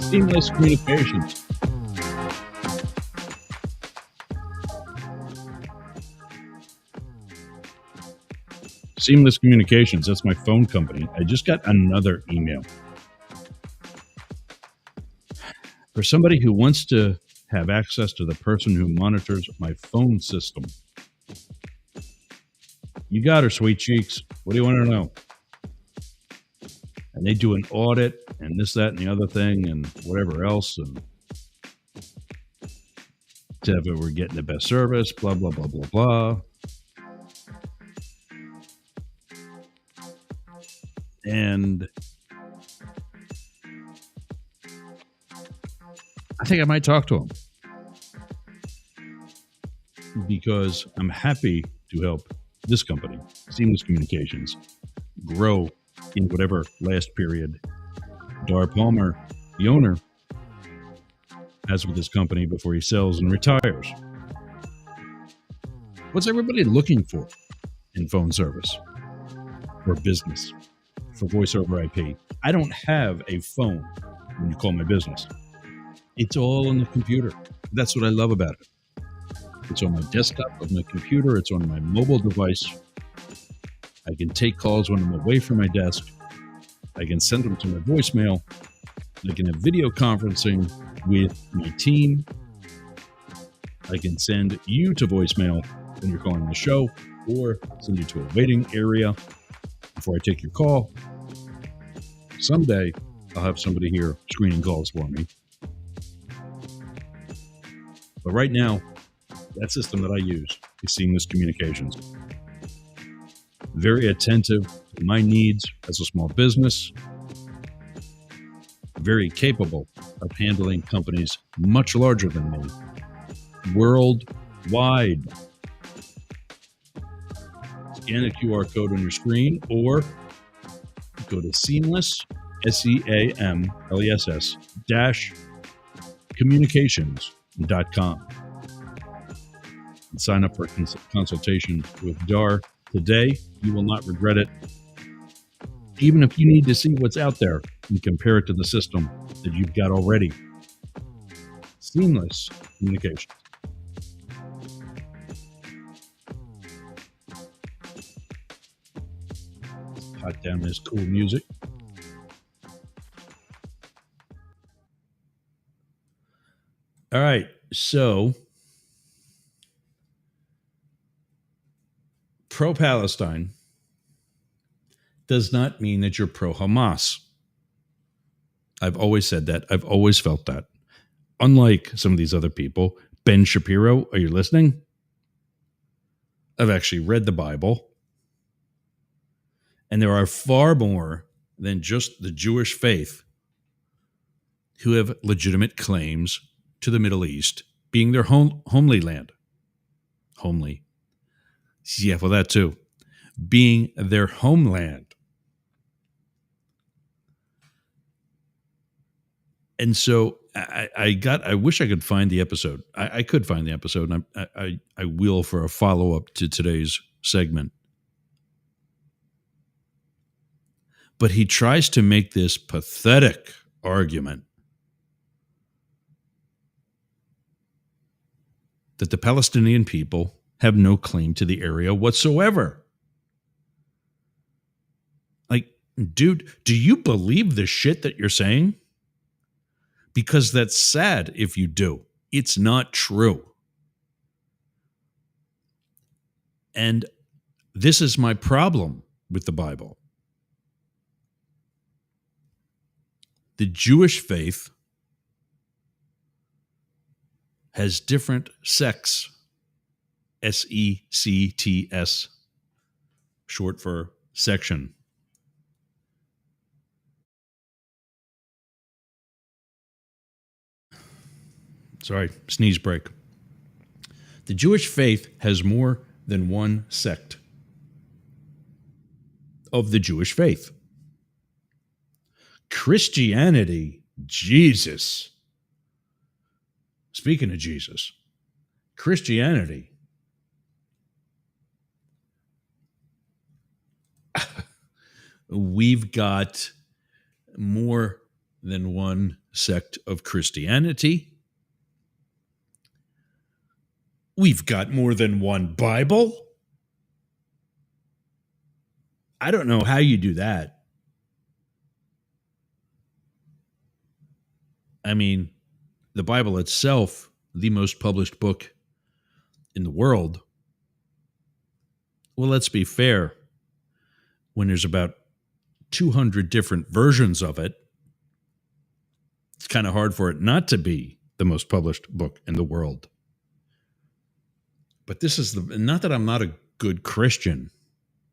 Seamless communications. Seamless Communications, that's my phone company. I just got another email. For somebody who wants to have access to the person who monitors my phone system. You got her, sweet cheeks. What do you want to know? And they do an audit and this, that, and the other thing and whatever else. And to have it, we're getting the best service, blah, blah, blah, blah, blah. And I think I might talk to him because I'm happy to help this company, Seamless Communications, grow in whatever last period Dar Palmer, the owner, has with this company before he sells and retires. What's everybody looking for in phone service, for business, for voice over IP? I don't have a phone when you call my business. It's all on the computer. That's what I love about it. It's on my desktop, on my computer. It's on my mobile device. I can take calls when I'm away from my desk. I can send them to my voicemail. I can have video conferencing with my team. I can send you to voicemail when you're calling the show, or send you to a waiting area before I take your call. Someday, I'll have somebody here screening calls for me. But right now, that system that I use is Seamless Communications. Very attentive to my needs as a small business. Very capable of handling companies much larger than me, worldwide. Scan the QR code on your screen or go to Seamless, SEAMLESS communications.com. And sign up for a consultation with Dar today. You will not regret it. Even if you need to see what's out there and compare it to the system that you've got already. Seamless Communications. Cut down this cool music. All right, so pro-Palestine does not mean that you're pro-Hamas. I've always said that. I've always felt that. Unlike some of these other people, Ben Shapiro, are you listening? I've actually read the Bible. And there are far more than just the Jewish faith who have legitimate claims to the Middle East being their homely land. Homely. Yeah, well, that too. Being their homeland. And so I wish I could find the episode. I could find the episode, and I will for a follow-up to today's segment. But he tries to make this pathetic argument that the Palestinian people have no claim to the area whatsoever. Like, dude, do you believe the shit that you're saying? Because that's sad if you do. It's not true. And this is my problem with the Bible. The Jewish faith has different sects, SECTS, short for section. Sorry, sneeze break. The Jewish faith has more than one sect of the Jewish faith. Christianity, Jesus. Speaking of Jesus, Christianity. We've got more than one sect of Christianity. We've got more than one Bible. I don't know how you do that. I mean, the Bible itself, the most published book in the world. Well, let's be fair. When there's about 200 different versions of it, it's kind of hard for it not to be the most published book in the world. But this is not that I'm not a good Christian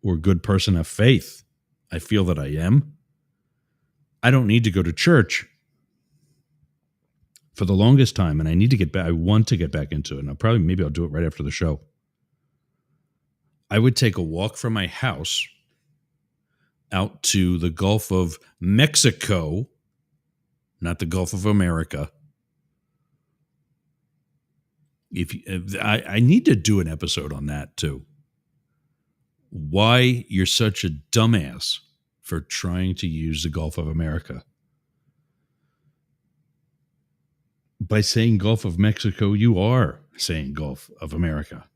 or a good person of faith. I feel that I am. I don't need to go to church for the longest time, and I need to get back. I want to get back into it, and maybe I'll do it right after the show. I would take a walk from my house out to the Gulf of Mexico, not the Gulf of America. I need to do an episode on that too. Why you're such a dumbass for trying to use the Gulf of America. By saying Gulf of Mexico, you are saying Gulf of America.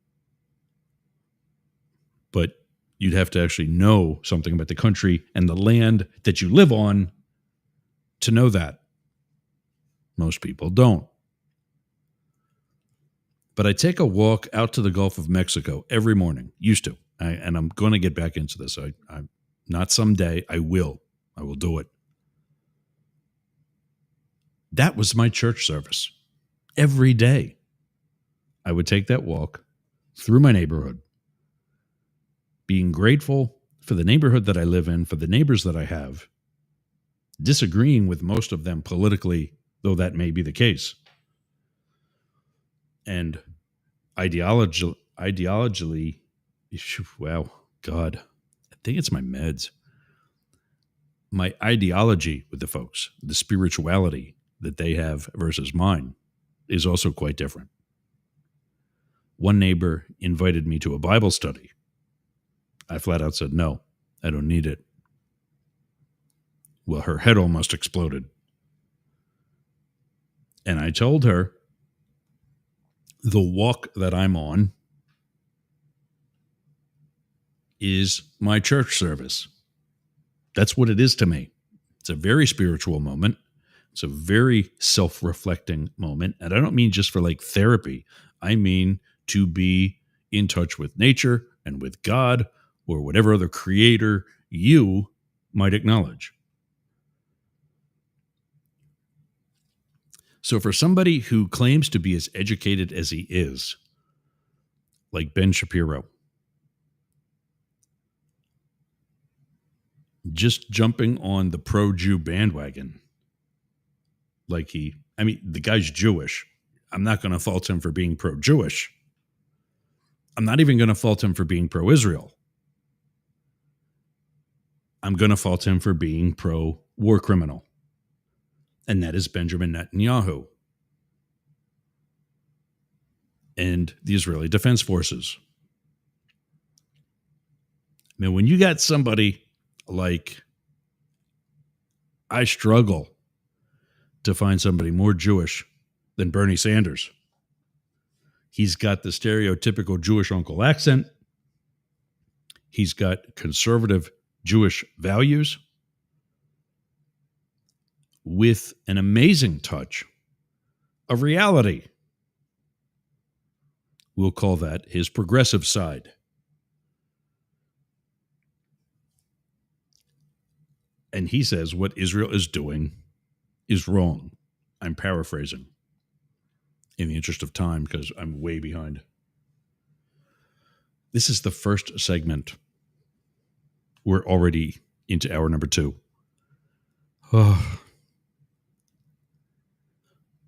But you'd have to actually know something about the country and the land that you live on to know that. Most people don't. But I take a walk out to the Gulf of Mexico every morning. Used to. And I'm going to get back into this. I'm not someday. I will. I will do it. That was my church service every day. I would take that walk through my neighborhood, being grateful for the neighborhood that I live in, for the neighbors that I have, disagreeing with most of them politically, though that may be the case. And ideologically, wow, God, I think it's my meds. My ideology with the folks, the spirituality that they have versus mine, is also quite different. One neighbor invited me to a Bible study. I flat out said, no, I don't need it. Well, her head almost exploded. And I told her, the walk that I'm on is my church service. That's what it is to me. It's a very spiritual moment. It's a very self-reflecting moment. And I don't mean just for like therapy. I mean to be in touch with nature and with God or whatever other creator you might acknowledge. So for somebody who claims to be as educated as he is, like Ben Shapiro, just jumping on the pro-Jew bandwagon, the guy's Jewish. I'm not going to fault him for being pro-Jewish. I'm not even going to fault him for being pro-Israel. I'm going to fault him for being pro-war criminal. And that is Benjamin Netanyahu and the Israeli Defense Forces. I mean, when you got somebody like, I struggle to find somebody more Jewish than Bernie Sanders. He's got the stereotypical Jewish uncle accent. He's got conservative Jewish values with an amazing touch of reality. We'll call that his progressive side. And he says what Israel is doing is wrong. I'm paraphrasing in the interest of time because I'm way behind. This is the first segment. We're already into hour number 2. Oh.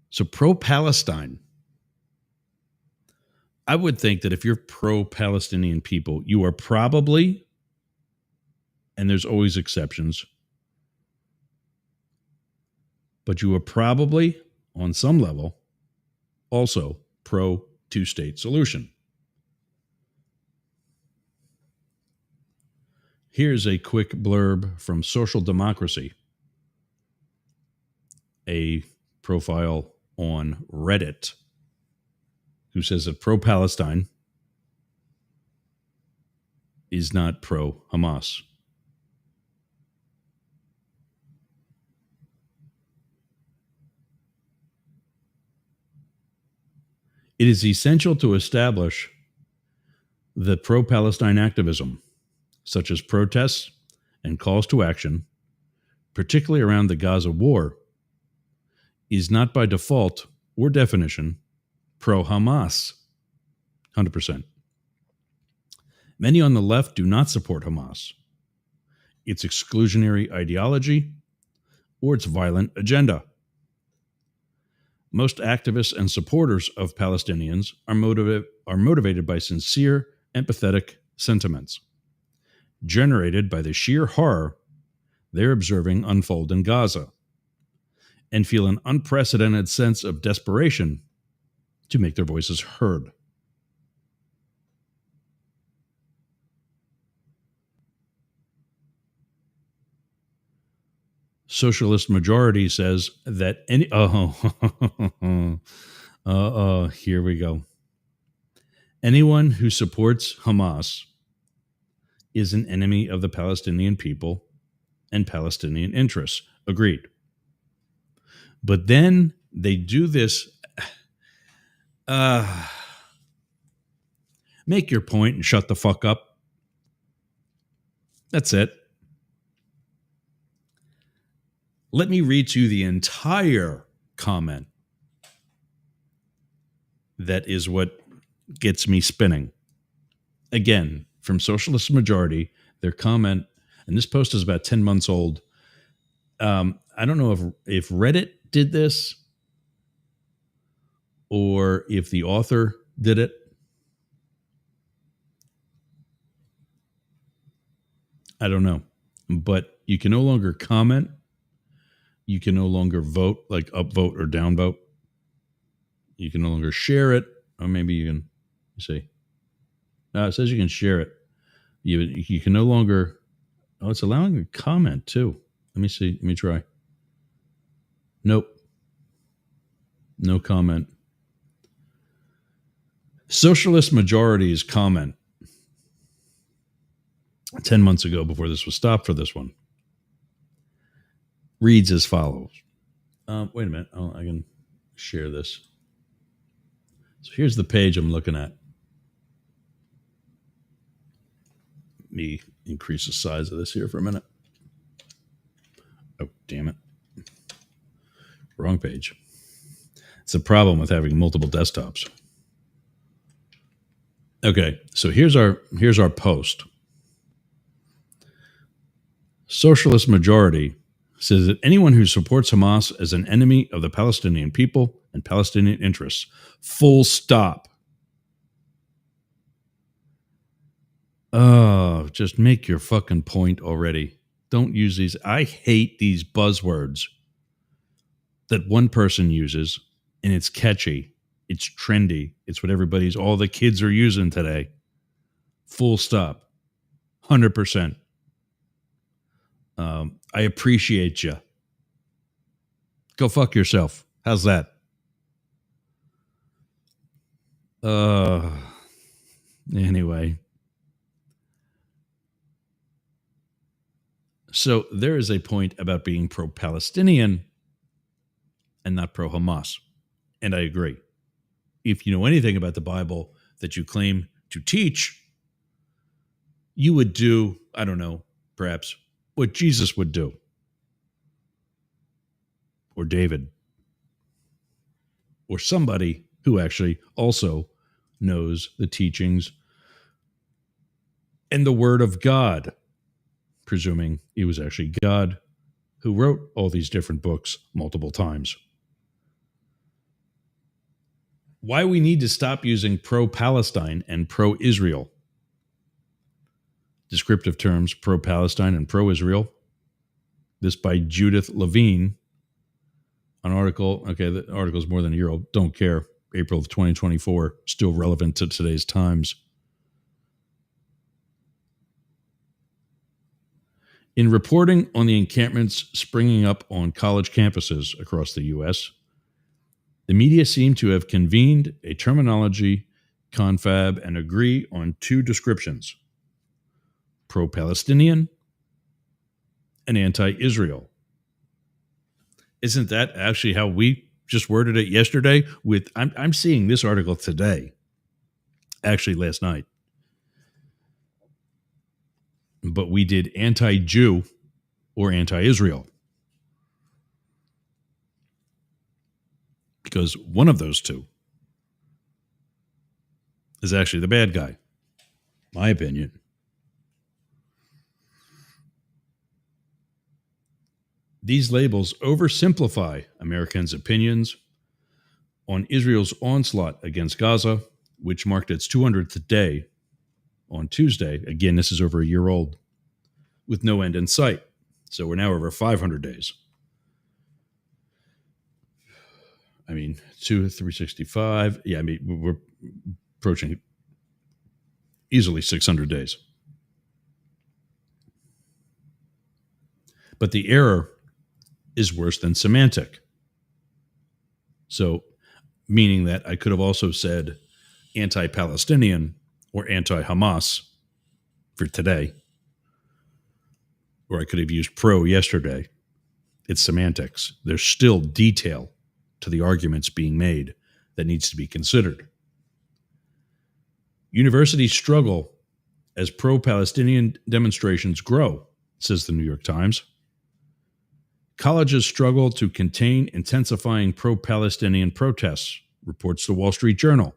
So pro-Palestine. I would think that if you're pro-Palestinian people, you are probably, and there's always exceptions, but you are probably, on some level, also pro-two-state solution. Here's a quick blurb from Social Democracy, a profile on Reddit, who says that pro-Palestine is not pro-Hamas. It is essential to establish that pro-Palestine activism, such as protests and calls to action, particularly around the Gaza war, is not by default or definition pro-Hamas. 100%. Many on the left do not support Hamas, its exclusionary ideology, or its violent agenda. Most activists and supporters of Palestinians are motivated by sincere, empathetic sentiments, generated by the sheer horror they're observing unfold in Gaza, and feel an unprecedented sense of desperation to make their voices heard. Socialist majority says that here we go. Anyone who supports Hamas is an enemy of the Palestinian people and Palestinian interests. Agreed. But then they do this. Make your point and shut the fuck up. That's it. Let me read to you the entire comment. That is what gets me spinning. Again, from Socialist Majority, their comment, and this post is about 10 months old. I don't know if Reddit did this or if the author did it. I don't know. But you can no longer comment. You can no longer vote, like upvote or downvote. You can no longer share it. Or maybe you can, see. No, it says you can share it. You can no longer, it's allowing a comment too. Let me see. Let me try. Nope. No comment. Socialist Majority's comment 10 months ago, before this was stopped for this one, reads as follows. Wait a minute. I can share this. So here's the page I'm looking at. Let me increase the size of this here for a minute. Oh, damn it. Wrong page. It's a problem with having multiple desktops. Okay, so here's our post. Socialist Majority says that anyone who supports Hamas as an enemy of the Palestinian people and Palestinian interests, full stop. Oh, just make your fucking point already. Don't use these. I hate these buzzwords that one person uses, and it's catchy. It's trendy. It's what all the kids are using today. Full stop. 100%. I appreciate you. Go fuck yourself. How's that? Anyway. So there is a point about being pro-Palestinian and not pro-Hamas. And I agree. If you know anything about the Bible that you claim to teach, you would do, I don't know, perhaps what Jesus would do. Or David. Or somebody who actually also knows the teachings and the Word of God, presuming it was actually God who wrote all these different books multiple times. Why we need to stop using pro-Palestine and pro-Israel. Descriptive terms, pro-Palestine and pro-Israel. This by Judith Levine. An article, okay, the article's more than a year old. Don't care. April of 2024, still relevant to today's times. In reporting on the encampments springing up on college campuses across the U.S., the media seem to have convened a terminology confab and agree on two descriptions: pro-Palestinian and anti-Israel. Isn't that actually how we just worded it yesterday? I'm seeing this article today, actually last night. But we did anti-Jew or anti-Israel. Because one of those two is actually the bad guy, my opinion. These labels oversimplify Americans' opinions on Israel's onslaught against Gaza, which marked its 200th day on Tuesday. Again, this is over a year old, with no end in sight. So we're now over 500 days. I mean, 365. Yeah, I mean, we're approaching easily 600 days. But the error is worse than semantic. So, meaning that I could have also said anti-Palestinian or anti-Hamas for today, or I could have used pro yesterday. It's semantics. There's still detail to the arguments being made that needs to be considered. Universities struggle as pro-Palestinian demonstrations grow, says the New York Times. Colleges struggle to contain intensifying pro-Palestinian protests, reports the Wall Street Journal.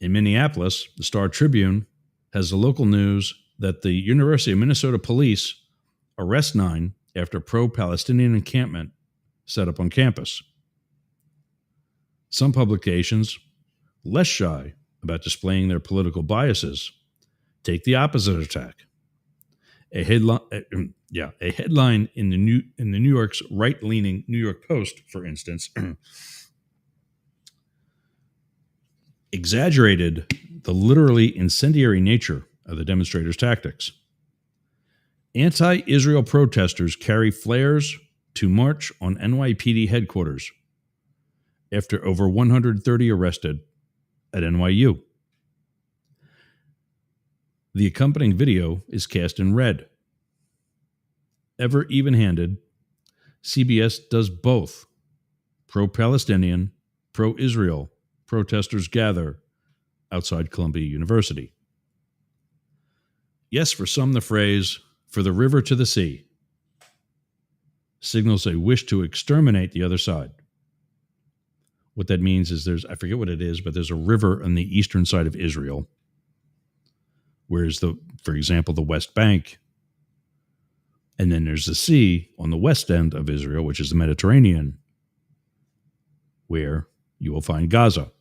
In Minneapolis, the Star Tribune has the local news that the University of Minnesota police arrest 9 after pro-Palestinian encampment set up on campus. Some publications, less shy about displaying their political biases, take the opposite attack. A headline in the New York's right-leaning New York Post, for instance, exaggerated the literally incendiary nature of the demonstrators' tactics. Anti-Israel protesters carry flares to march on NYPD headquarters after over 130 arrested at NYU. The accompanying video is cast in red. Ever even-handed, CBS does both. Pro-Palestinian, pro-Israel protesters gather outside Columbia University. Yes, for some, the phrase, "for the river to the sea," signals a wish to exterminate the other side. What that means is I forget what it is, but there's a river on the eastern side of Israel, whereas for example, the West Bank, and then there's the sea on the west end of Israel, which is the Mediterranean, where you will find Gaza.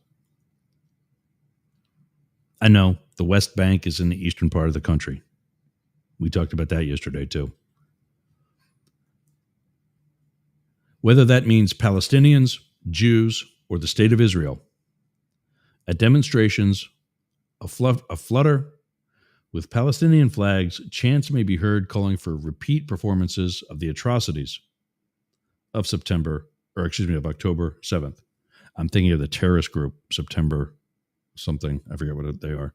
I know the West Bank is in the eastern part of the country. We talked about that yesterday too. Whether that means Palestinians, Jews, or the state of Israel, at demonstrations, a flutter with Palestinian flags, chants may be heard calling for repeat performances of the atrocities of October 7th. I'm thinking of the terrorist group, September something. I forget what they are.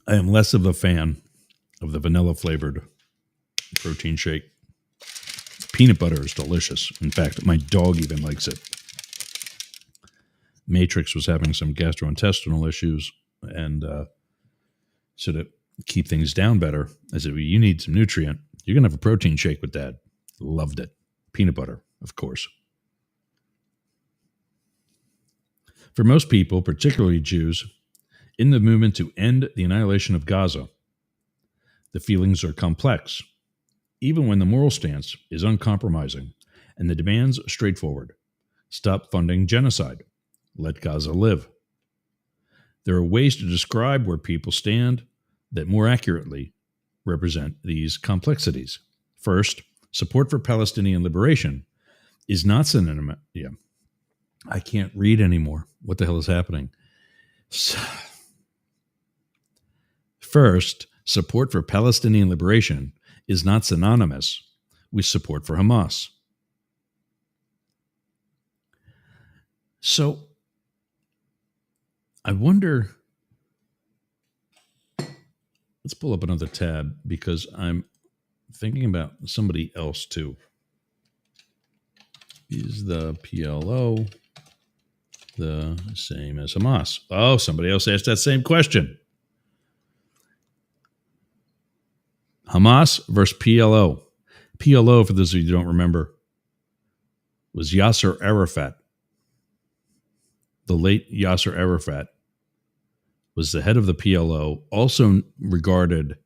I am less of a fan of the vanilla-flavored protein shake. Peanut butter is delicious. In fact, my dog even likes it. Matrix was having some gastrointestinal issues, and so to keep things down better, I said, well, you need some nutrient. You're going to have a protein shake with Dad. Loved it. Peanut butter, of course. For most people, particularly Jews, in the movement to end the annihilation of Gaza, the feelings are complex, even when the moral stance is uncompromising and the demands straightforward. Stop funding genocide. Let Gaza live. There are ways to describe where people stand that more accurately represent these complexities. First, support for Palestinian liberation is not synonymous. Yeah, I can't read anymore. What the hell is happening? First, support for Palestinian liberation is not synonymous with support for Hamas. So, I wonder, let's pull up another tab because I'm thinking about somebody else too. Is the PLO the same as Hamas? Oh, somebody else asked that same question. Hamas versus PLO. PLO, for those of you who don't remember, was Yasser Arafat. The late Yasser Arafat was the head of the PLO, also regarded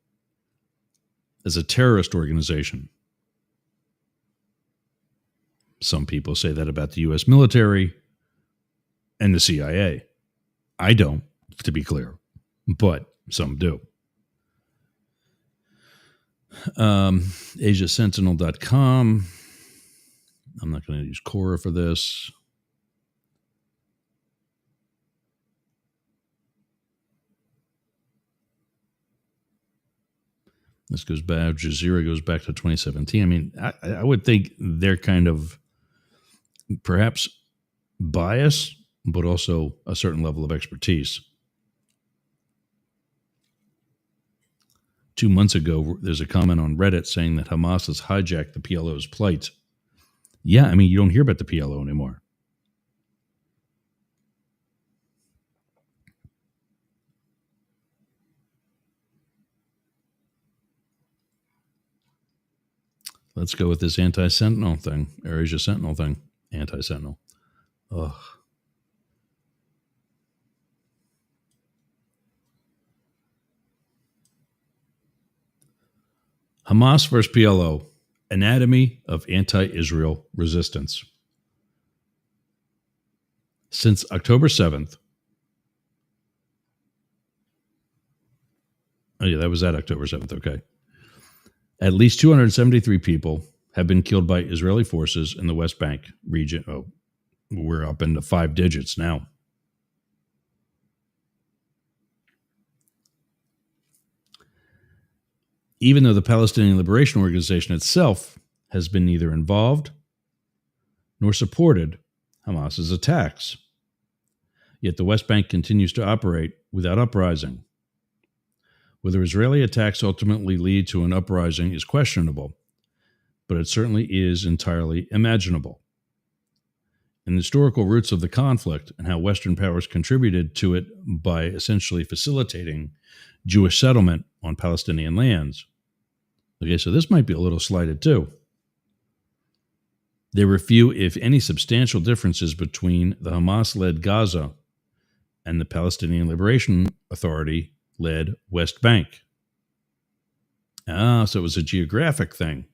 as a terrorist organization. Some people say that about the U.S. military and the CIA. I don't, to be clear, but some do. AsiaSentinel.com. I'm not going to use Quora for this. This goes back, Al Jazeera goes back to 2017. I mean, I would think they're kind of perhaps biased, but also a certain level of expertise. 2 months ago, there's a comment on Reddit saying that Hamas has hijacked the PLO's plight. Yeah, I mean, you don't hear about the PLO anymore. Let's go with this anti-Sentinel thing, or Asia Sentinel thing, anti-Sentinel. Ugh. Hamas versus PLO, anatomy of anti-Israel resistance. Since October 7th, oh yeah, that was at October 7th, okay. At least 273 people have been killed by Israeli forces in the West Bank region. Oh, we're up into 5 digits now. Even though the Palestinian Liberation Organization itself has been neither involved nor supported Hamas's attacks. Yet the West Bank continues to operate without uprising. Whether Israeli attacks ultimately lead to an uprising is questionable, but it certainly is entirely imaginable. And the historical roots of the conflict and how Western powers contributed to it by essentially facilitating Jewish settlement on Palestinian lands. Okay, so this might be a little slighted too. There were few, if any, substantial differences between the Hamas-led Gaza and the Palestinian Liberation Authority-led West Bank. So it was a geographic thing.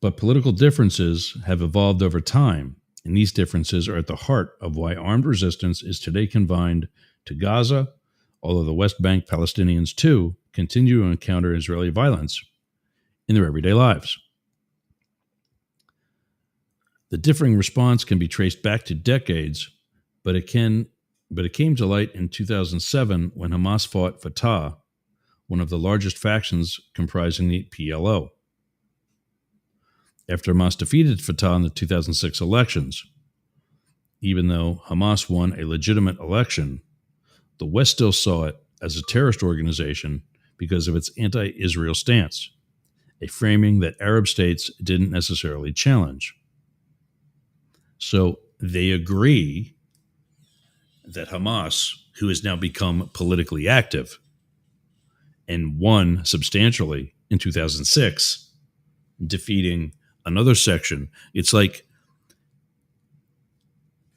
But political differences have evolved over time, and these differences are at the heart of why armed resistance is today confined to Gaza, although the West Bank Palestinians, too, continue to encounter Israeli violence in their everyday lives. The differing response can be traced back to decades, but it came to light in 2007 when Hamas fought Fatah, one of the largest factions comprising the PLO. After Hamas defeated Fatah in the 2006 elections, even though Hamas won a legitimate election, the West still saw it as a terrorist organization because of its anti-Israel stance, a framing that Arab states didn't necessarily challenge. So they agree that Hamas, who has now become politically active and won substantially in 2006, defeating another section. It's like,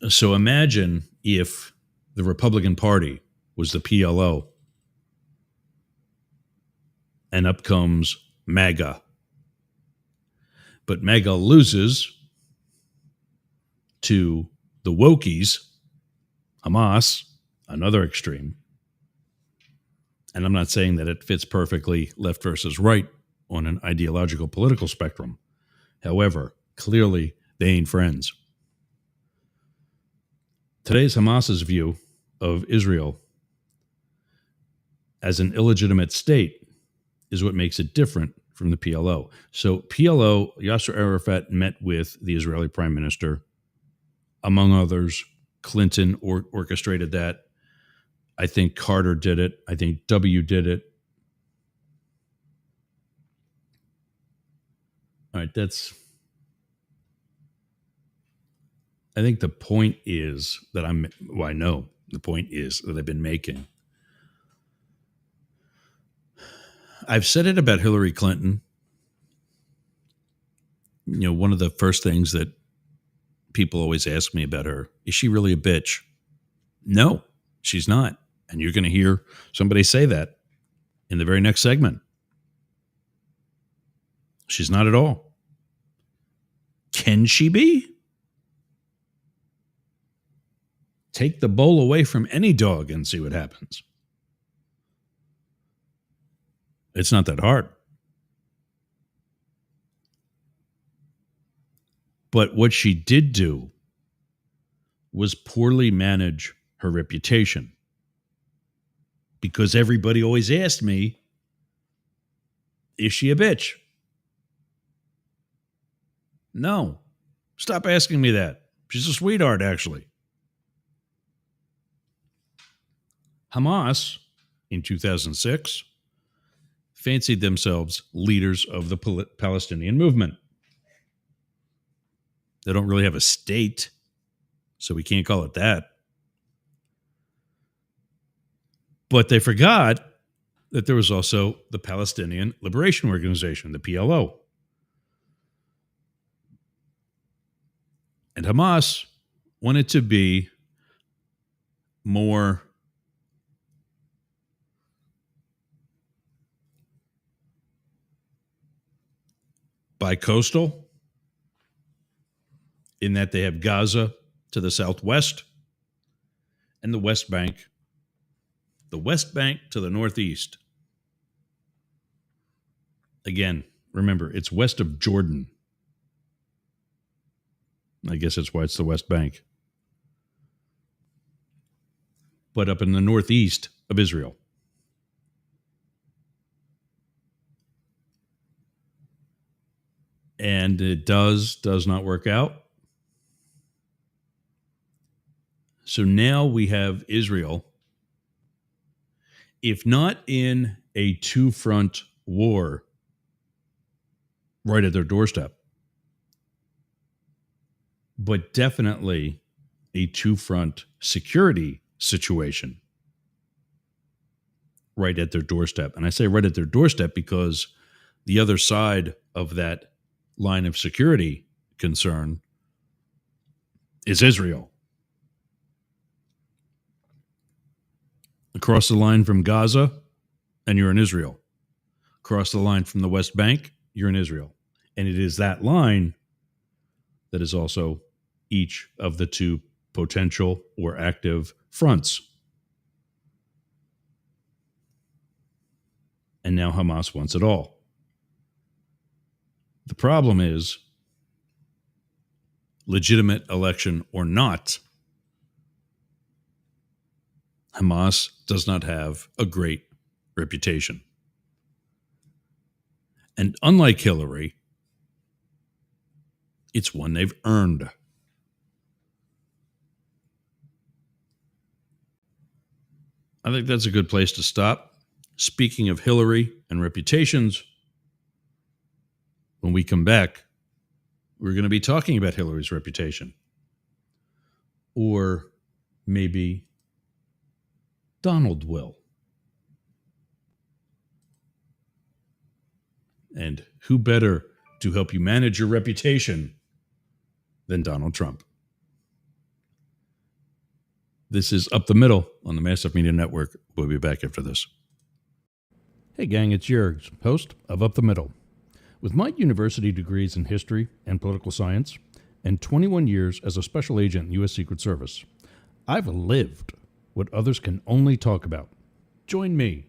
so imagine if the Republican Party was the PLO and up comes MAGA. But MAGA loses to the wokies, Hamas, another extreme. And I'm not saying that it fits perfectly left versus right on an ideological political spectrum. However, clearly they ain't friends. Today's Hamas's view of Israel as an illegitimate state is what makes it different from the PLO. So PLO, Yasser Arafat met with the Israeli prime minister. Among others, Clinton orchestrated that. I think Carter did it. I think W did it. All right, I think the point is that I know the point is that I've been making. I've said it about Hillary Clinton. You know, one of the first things that people always ask me about her, is she really a bitch? No, she's not. And you're going to hear somebody say that in the very next segment. She's not at all. Can she be? Take the bowl away from any dog and see what happens. It's not that hard. But what she did do was poorly manage her reputation. Because everybody always asked me, is she a bitch? No. Stop asking me that. She's a sweetheart, actually. Hamas, in 2006, fancied themselves leaders of the Palestinian movement. They don't really have a state, so we can't call it that. But they forgot that there was also the Palestinian Liberation Organization, the PLO. And Hamas wanted to be more bi-coastal in that they have Gaza to the southwest and the West Bank to the northeast. Again, remember, it's west of Jordan. I guess that's why it's the West Bank. But up in the northeast of Israel. And it does not work out. So now we have Israel, if not in a two-front war, right at their doorstep, but definitely a two-front security situation right at their doorstep. And I say right at their doorstep because the other side of that line of security concern is Israel. Across the line from Gaza, and you're in Israel. Across the line from the West Bank, you're in Israel. And it is that line that is also each of the two potential or active fronts. And now Hamas wants it all. The problem is, legitimate election or not, Hamas does not have a great reputation. And unlike Hillary, it's one they've earned. I think that's a good place to stop. Speaking of Hillary and reputations, when we come back, we're going to be talking about Hillary's reputation. Or maybe Donald will. And who better to help you manage your reputation than Donald Trump? This is Up the Middle on the Mastiff Media Network. We'll be back after this. Hey gang, it's Jurgs, host of Up the Middle. With my university degrees in history and political science and 21 years as a special agent in the U.S. Secret Service, I've lived what others can only talk about. Join me,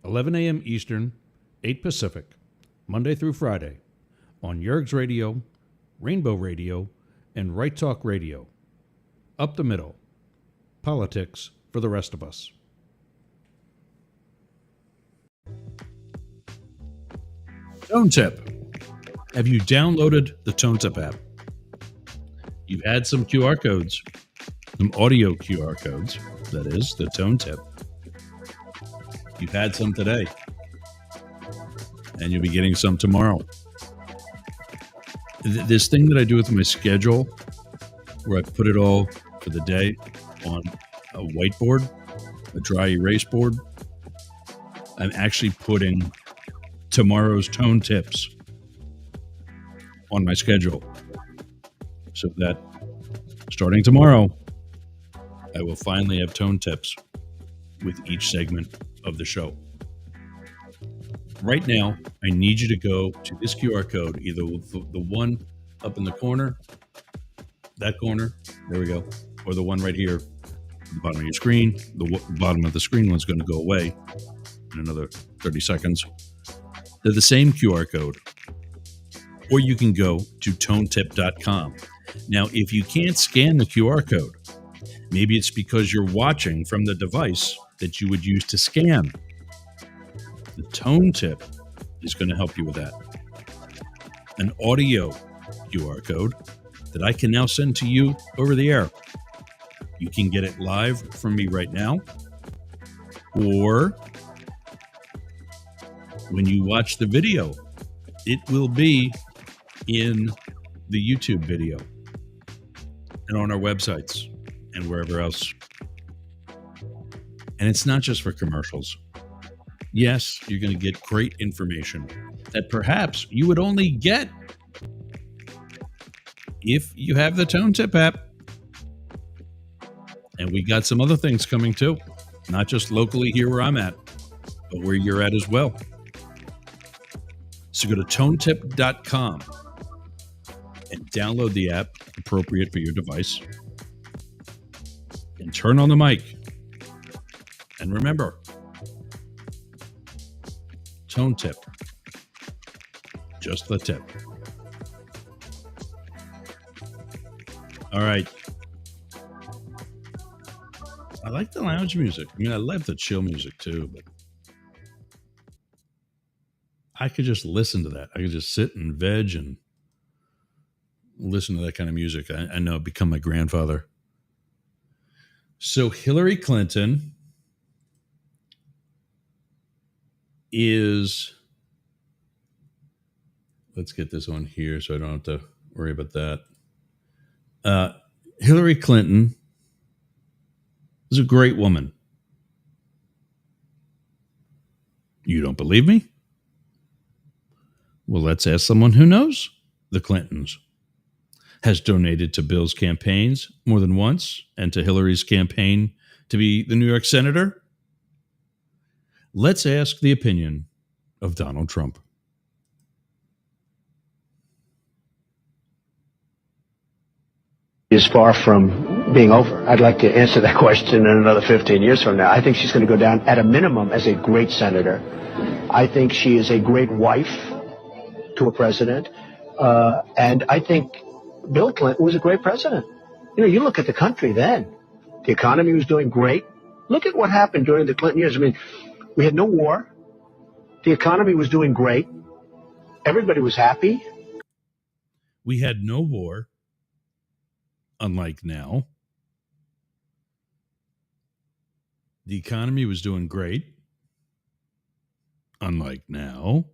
11 a.m. Eastern, 8 Pacific, Monday through Friday, on Jurgs Radio, Rainbow Radio, and Right Talk Radio. Up the Middle. Politics for the rest of us. Tone Tip. Have you downloaded the Tone Tip app? You've had some QR codes, some audio QR codes, that is, the Tone Tip. You've had some today, and you'll be getting some tomorrow. This thing that I do with my schedule, where I put it all for the day on a whiteboard, a dry erase board, I'm actually putting tomorrow's Tone Tips on my schedule so that starting tomorrow, I will finally have Tone Tips with each segment of the show. Right now, I need you to go to this QR code, either the one up in the corner, that corner, there we go, or the one right here at the bottom of your screen. The bottom of the screen one's going to go away in another 30 seconds. They're the same QR code. Or you can go to tonetip.com. Now, if you can't scan the QR code, maybe it's because you're watching from the device that you would use to scan. The Tone Tip is going to help you with that. An audio QR code that I can now send to you over the air. You can get it live from me right now, or when you watch the video, it will be in the YouTube video and on our websites and wherever else. And it's not just for commercials. Yes, you're going to get great information that perhaps you would only get if you have the Tone Tip app. And we got some other things coming too, not just locally here where I'm at, but where you're at as well. So go to tonetip.com and download the app appropriate for your device and turn on the mic. And remember, Tone Tip, just the tip. All right. I like the lounge music. I mean, I love the chill music too, but I could just listen to that. I could just sit and veg and listen to that kind of music. I know, become my grandfather. So Hillary Clinton is, let's get this on here so I don't have to worry about that. Hillary Clinton is a great woman. You don't believe me? Well, let's ask someone who knows the Clintons. Has donated to Bill's campaigns more than once and to Hillary's campaign to be the New York senator. Let's ask the opinion of Donald Trump. Is far from being over. I'd like to answer that question in another 15 years from now. I think she's going to go down at a minimum as a great senator. I think she is a great wife to a president. And I think Bill Clinton was a great president. You know, you look at the country then. The economy was doing great. Look at what happened during the Clinton years. I mean, we had no war. The economy was doing great. Everybody was happy. We had no war. Unlike now, the economy was doing great. Unlike now,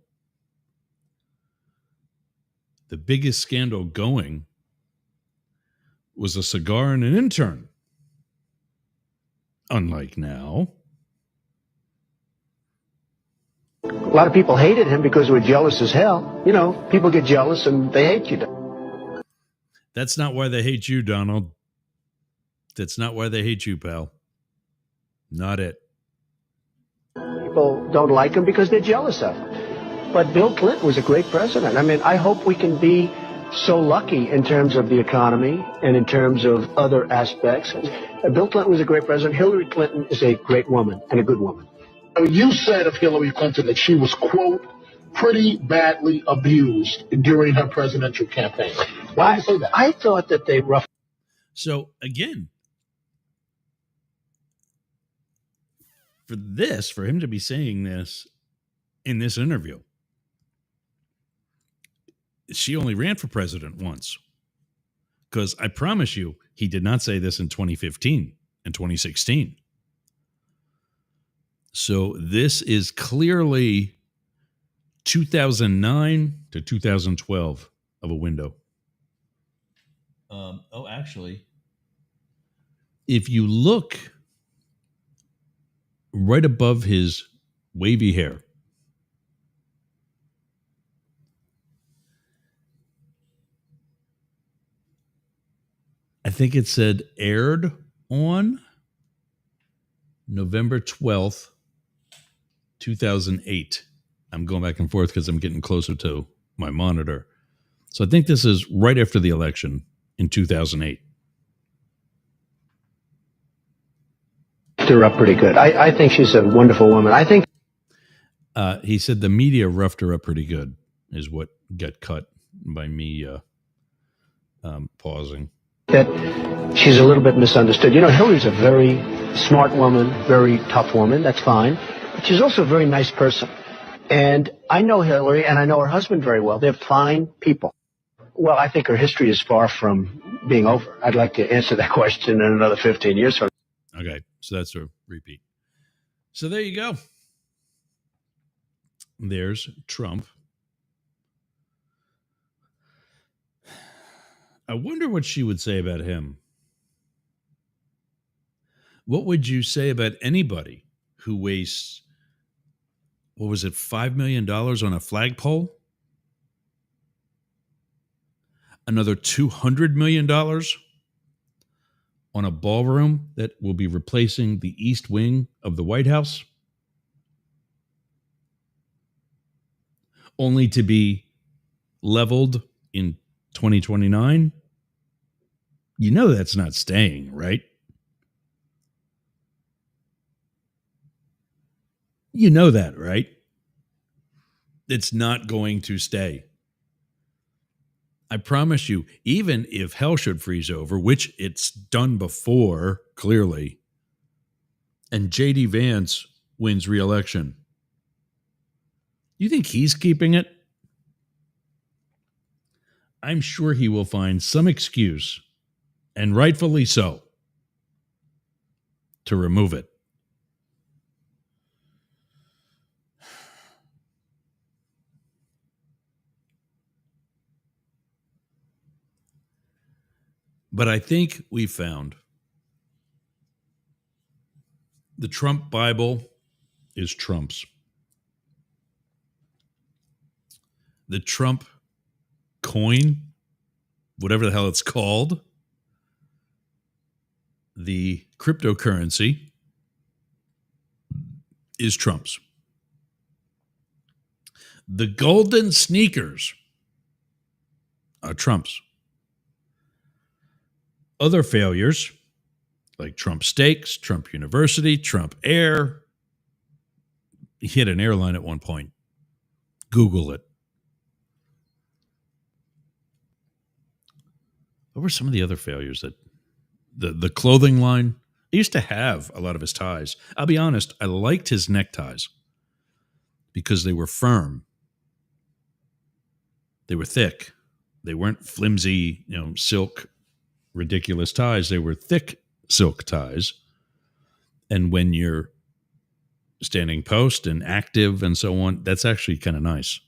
the biggest scandal going was a cigar and an intern. Unlike now, A lot of people hated him because they were jealous as hell. You know, people get jealous and they hate you. that's not why they hate you, Donald. That's not why they hate you, pal. Not it. People don't like him because they're jealous of him. But Bill Clinton was a great president. I mean, I hope we can be so lucky in terms of the economy and in terms of other aspects. Bill Clinton was a great president. Hillary Clinton is a great woman and a good woman. You said of Hillary Clinton that she was, quote, pretty badly abused during her presidential campaign. Why do you say that? I thought that they roughed. So again, for him to be saying this in this interview, she only ran for president once. Because I promise you, he did not say this in 2015 and 2016. So this is clearly 2009 to 2012 of a window. Actually, if you look right above his wavy hair, I think it said aired on November 12th, 2008. I'm going back and forth because I'm getting closer to my monitor. So I think this is right after the election in 2008. her up pretty good. I think she's a wonderful woman. I think he said the media roughed her up pretty good, is what got cut by me pausing. that she's a little bit misunderstood. You know, Hillary's a very smart woman, very tough woman. That's fine. But she's also a very nice person. And I know Hillary, and I know her husband very well. They're fine people. Well, I think her history is far from being over. I'd like to answer that question in another 15 years from now. Okay, so that's a repeat. So there you go. There's Trump. I wonder what she would say about him. What would you say about anybody who wastes, what was it, $5 million on a flagpole? another $200 million on a ballroom that will be replacing the east wing of the White House, only to be leveled in 2029. You know that's not staying, right? You know that, right? It's not going to stay. I promise you, even if hell should freeze over, which it's done before, clearly, and J.D. Vance wins re-election, you think he's keeping it? I'm sure he will find some excuse, and rightfully so, to remove it. But I think we found the Trump Bible is Trump's. The Trump coin, whatever the hell it's called, the cryptocurrency, is Trump's. The golden sneakers are Trump's. Other failures, like Trump Steaks, Trump University, Trump Air. He had an airline at one point. Google it. What were some of the other failures that the clothing line? I used to have a lot of his ties. I'll be honest, I liked his neckties because they were firm. They were thick. They weren't flimsy, silk, ridiculous ties. They were thick silk ties. And when you're standing post and active and so on, that's actually kind of nice.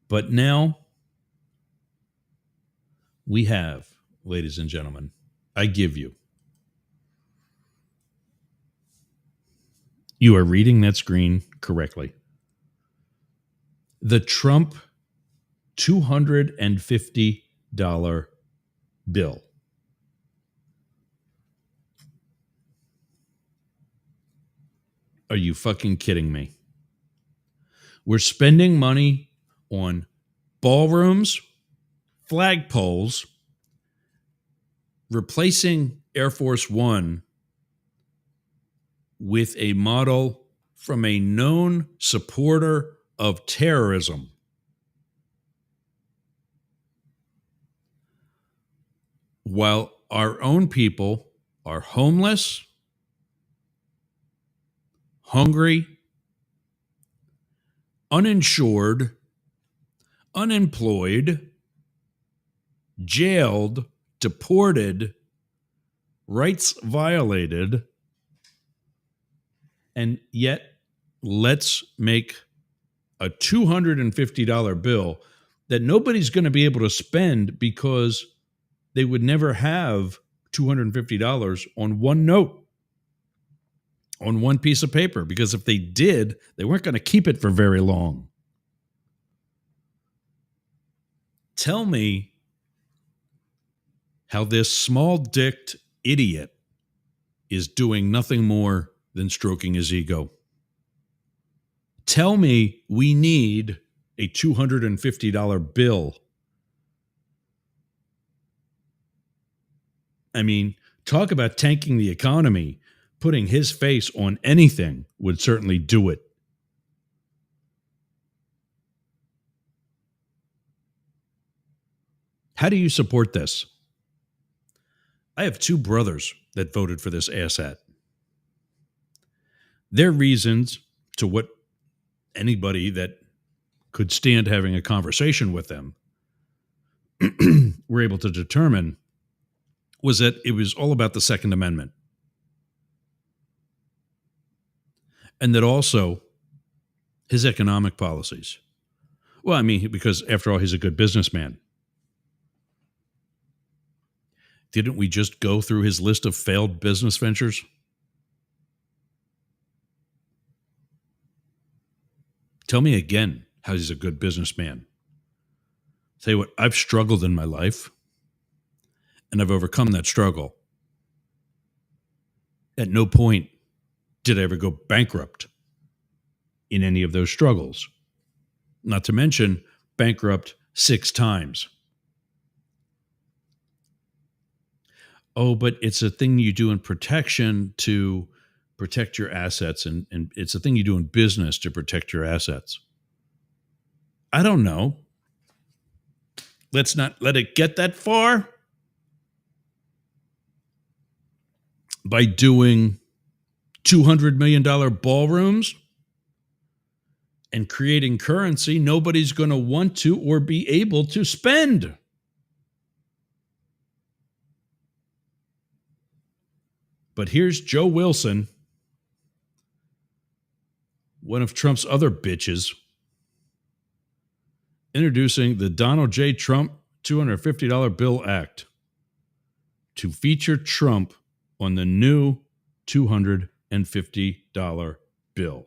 But now we have, ladies and gentlemen, I give you. You are reading that screen correctly. The Trump $250 bill. Are you fucking kidding me? We're spending money on ballrooms, flagpoles, replacing Air Force One with a model from a known supporter of terrorism. While our own people are homeless, hungry, uninsured, unemployed, jailed, deported, rights violated, and yet let's make a $250 bill that nobody's going to be able to spend because they would never have $250 on one note, on one piece of paper, because if they did, they weren't going to keep it for very long. Tell me how this small-dicked idiot is doing nothing more than stroking his ego. Tell me we need a $250 bill. I mean, talk about tanking the economy. Putting his face on anything would certainly do it. How do you support this? I have two brothers that voted for this asshat. Their reasons, to what anybody that could stand having a conversation with them were able to determine, was that it was all about the Second Amendment. And that also his economic policies. Well, I mean, because after all, he's a good businessman. Didn't we just go through his list of failed business ventures? Tell me again how he's a good businessman. Tell you what, I've struggled in my life, and I've overcome that struggle. At no point did I ever go bankrupt in any of those struggles. Not to mention bankrupt 6 times. Oh, but it's a thing you do in protection to protect your assets, and it's a thing you do in business to protect your assets. I don't know. Let's not let it get that far. By doing $200 million ballrooms and creating currency nobody's going to want to or be able to spend. But here's Joe Wilson, one of Trump's other bitches, introducing the Donald J. Trump $250 Bill Act to feature Trump on the new $250 bill.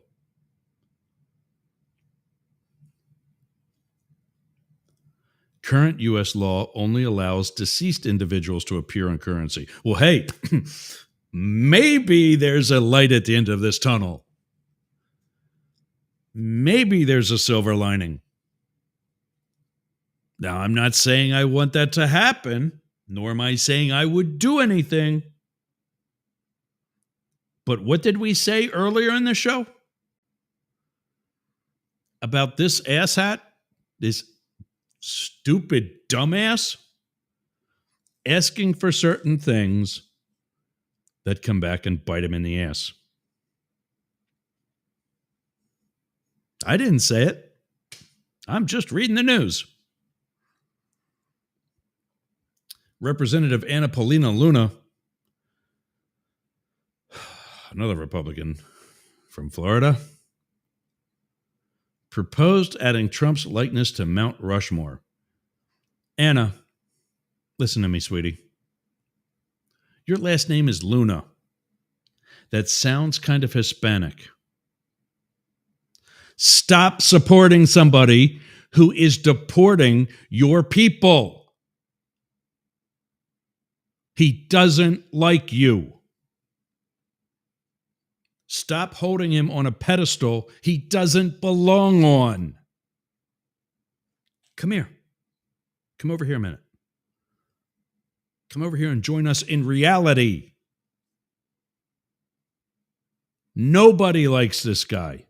Current U.S. law only allows deceased individuals to appear on currency. Well, hey, maybe there's a light at the end of this tunnel. Maybe there's a silver lining. Now, I'm not saying I want that to happen, nor am I saying I would do anything. But what did we say earlier in the show? About this asshat, this stupid dumbass, asking for certain things that come back and bite him in the ass. I didn't say it. I'm just reading the news. Representative Anna Paulina Luna, another Republican from Florida, proposed adding Trump's likeness to Mount Rushmore. Anna, listen to me, sweetie. Your last name is Luna. That sounds kind of Hispanic. Stop supporting somebody who is deporting your people. He doesn't like you. Stop holding him on a pedestal he doesn't belong on. Come here. Come over here a minute. Come over here and join us in reality. Nobody likes this guy.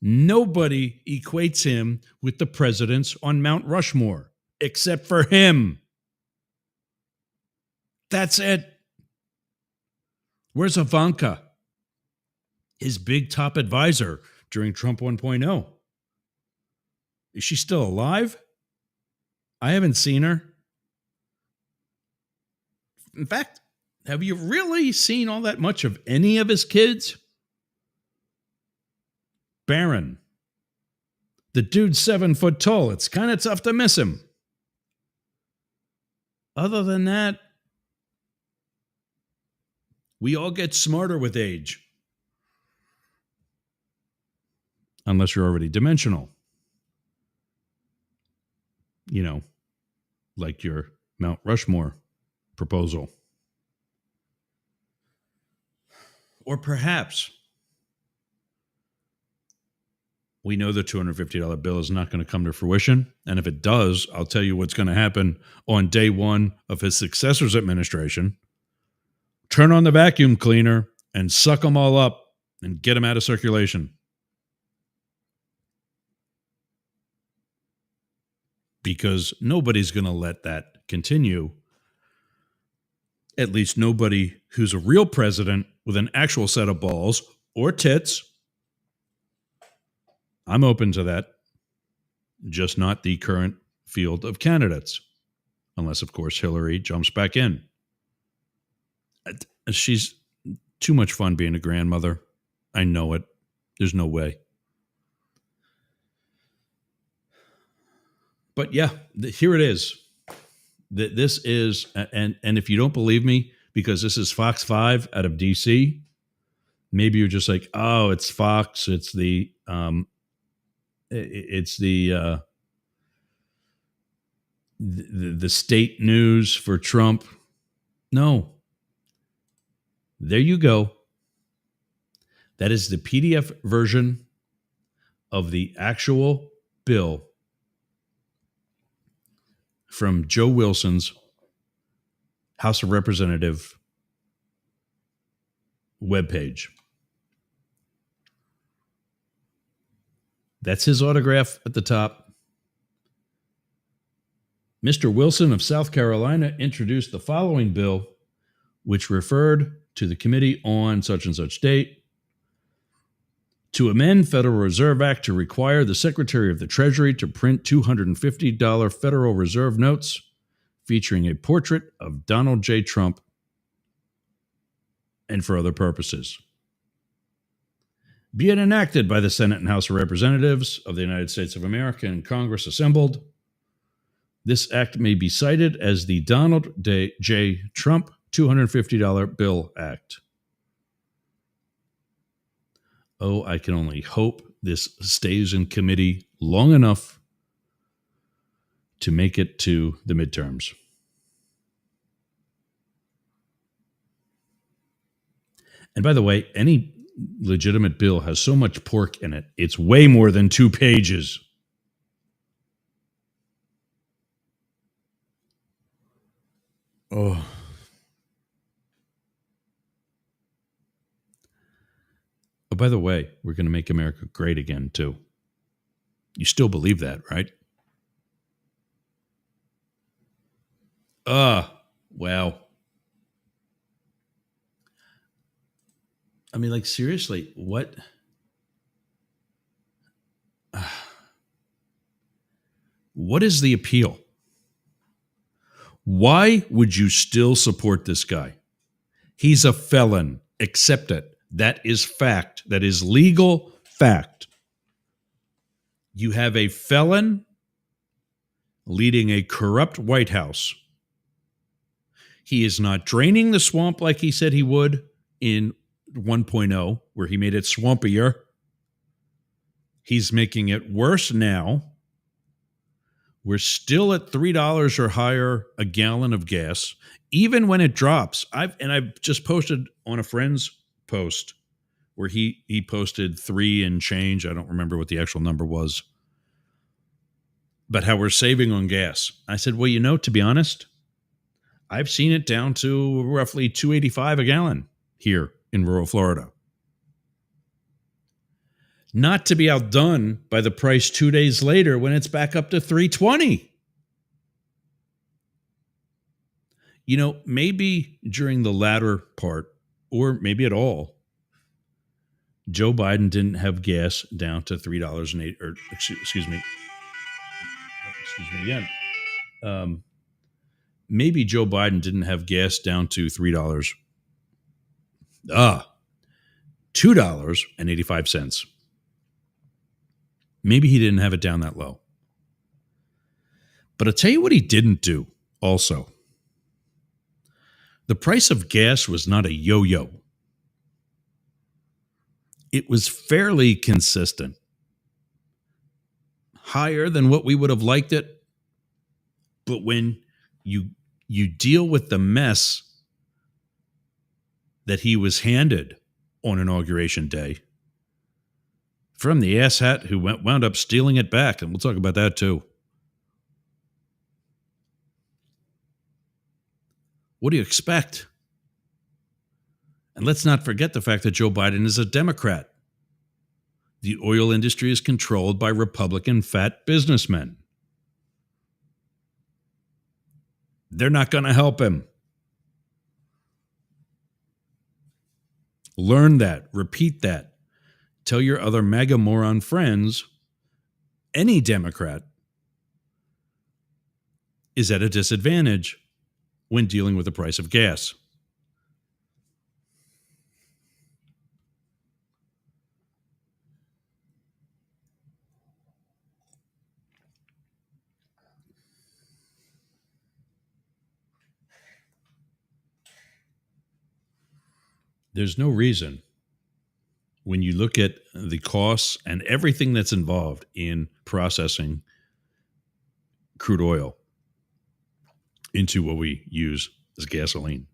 Nobody equates him with the presidents on Mount Rushmore, except for him. That's it. Where's Ivanka? His big top advisor during Trump 1.0. Is she still alive? I haven't seen her. In fact, have you really seen all that much of any of his kids? Barron. The dude's 7 foot tall. It's kind of tough to miss him. Other than that, we all get smarter with age. Unless you're already dimensional. You know, like your Mount Rushmore proposal. Or perhaps we know the $250 bill is not going to come to fruition. And if it does, I'll tell you what's going to happen on day one of his successor's administration. Turn on the vacuum cleaner and suck them all up and get them out of circulation. Because nobody's going to let that continue. At least nobody who's a real president with an actual set of balls or tits. I'm open to that. Just not the current field of candidates. Unless, of course, Hillary jumps back in. She's too much fun being a grandmother. I know it. There's no way. But yeah, here it is. This is, and if you don't believe me, because this is Fox 5 out of DC, maybe you're just like, oh, it's Fox. It's the It's the state news for Trump. No. There you go. That is the PDF version of the actual bill from Joe Wilson's House of Representative webpage. That's his autograph at the top. Mr. Wilson of South Carolina introduced the following bill, which referred to the committee on such and such date to amend Federal Reserve Act to require the Secretary of the Treasury to print $250 Federal Reserve notes featuring a portrait of Donald J. Trump and for other purposes. Be it enacted by the Senate and House of Representatives of the United States of America and Congress assembled, this act may be cited as the Donald J. Trump $250 Bill Act. Oh, I can only hope this stays in committee long enough to make it to the midterms. And by the way, any legitimate bill has so much pork in it, it's way more than 2 pages. Oh. Oh, by the way, we're going to make America great again, too. You still believe that, right? Wow. I mean, like, seriously, what? What is the appeal? Why would you still support this guy? He's a felon. Accept it. That is fact. That is legal fact. You have a felon leading a corrupt White House. He is not draining the swamp like he said he would in 1.0, where he made it swampier. He's making it worse now. We're still at $3 or higher a gallon of gas, even when it drops. I've just posted on a friend's post where he posted 3 and change. I don't remember what the actual number was, but how we're saving on gas. I said, well, you know, to be honest, I've seen it down to roughly $2.85 a gallon here in rural Florida. Not to be outdone by the price 2 days later when it's back up to $3.20. You know, maybe during the latter part, or maybe at all, Joe Biden didn't have gas down to $3.08, or excuse me again. Maybe Joe Biden didn't have gas down to $3. $2.85. Maybe he didn't have it down that low. But I'll tell you what he didn't do also. The price of gas was not a yo-yo. It was fairly consistent. Higher than what we would have liked it. But when you deal with the mess that he was handed on Inauguration Day from the asshat who wound up stealing it back, and we'll talk about that too. What do you expect? And let's not forget the fact that Joe Biden is a Democrat. The oil industry is controlled by Republican fat businessmen. They're not going to help him. Learn that. Repeat that. Tell your other MAGA moron friends any Democrat is at a disadvantage when dealing with the price of gas. There's no reason when you look at the costs and everything that's involved in processing crude oil into what we use as gasoline.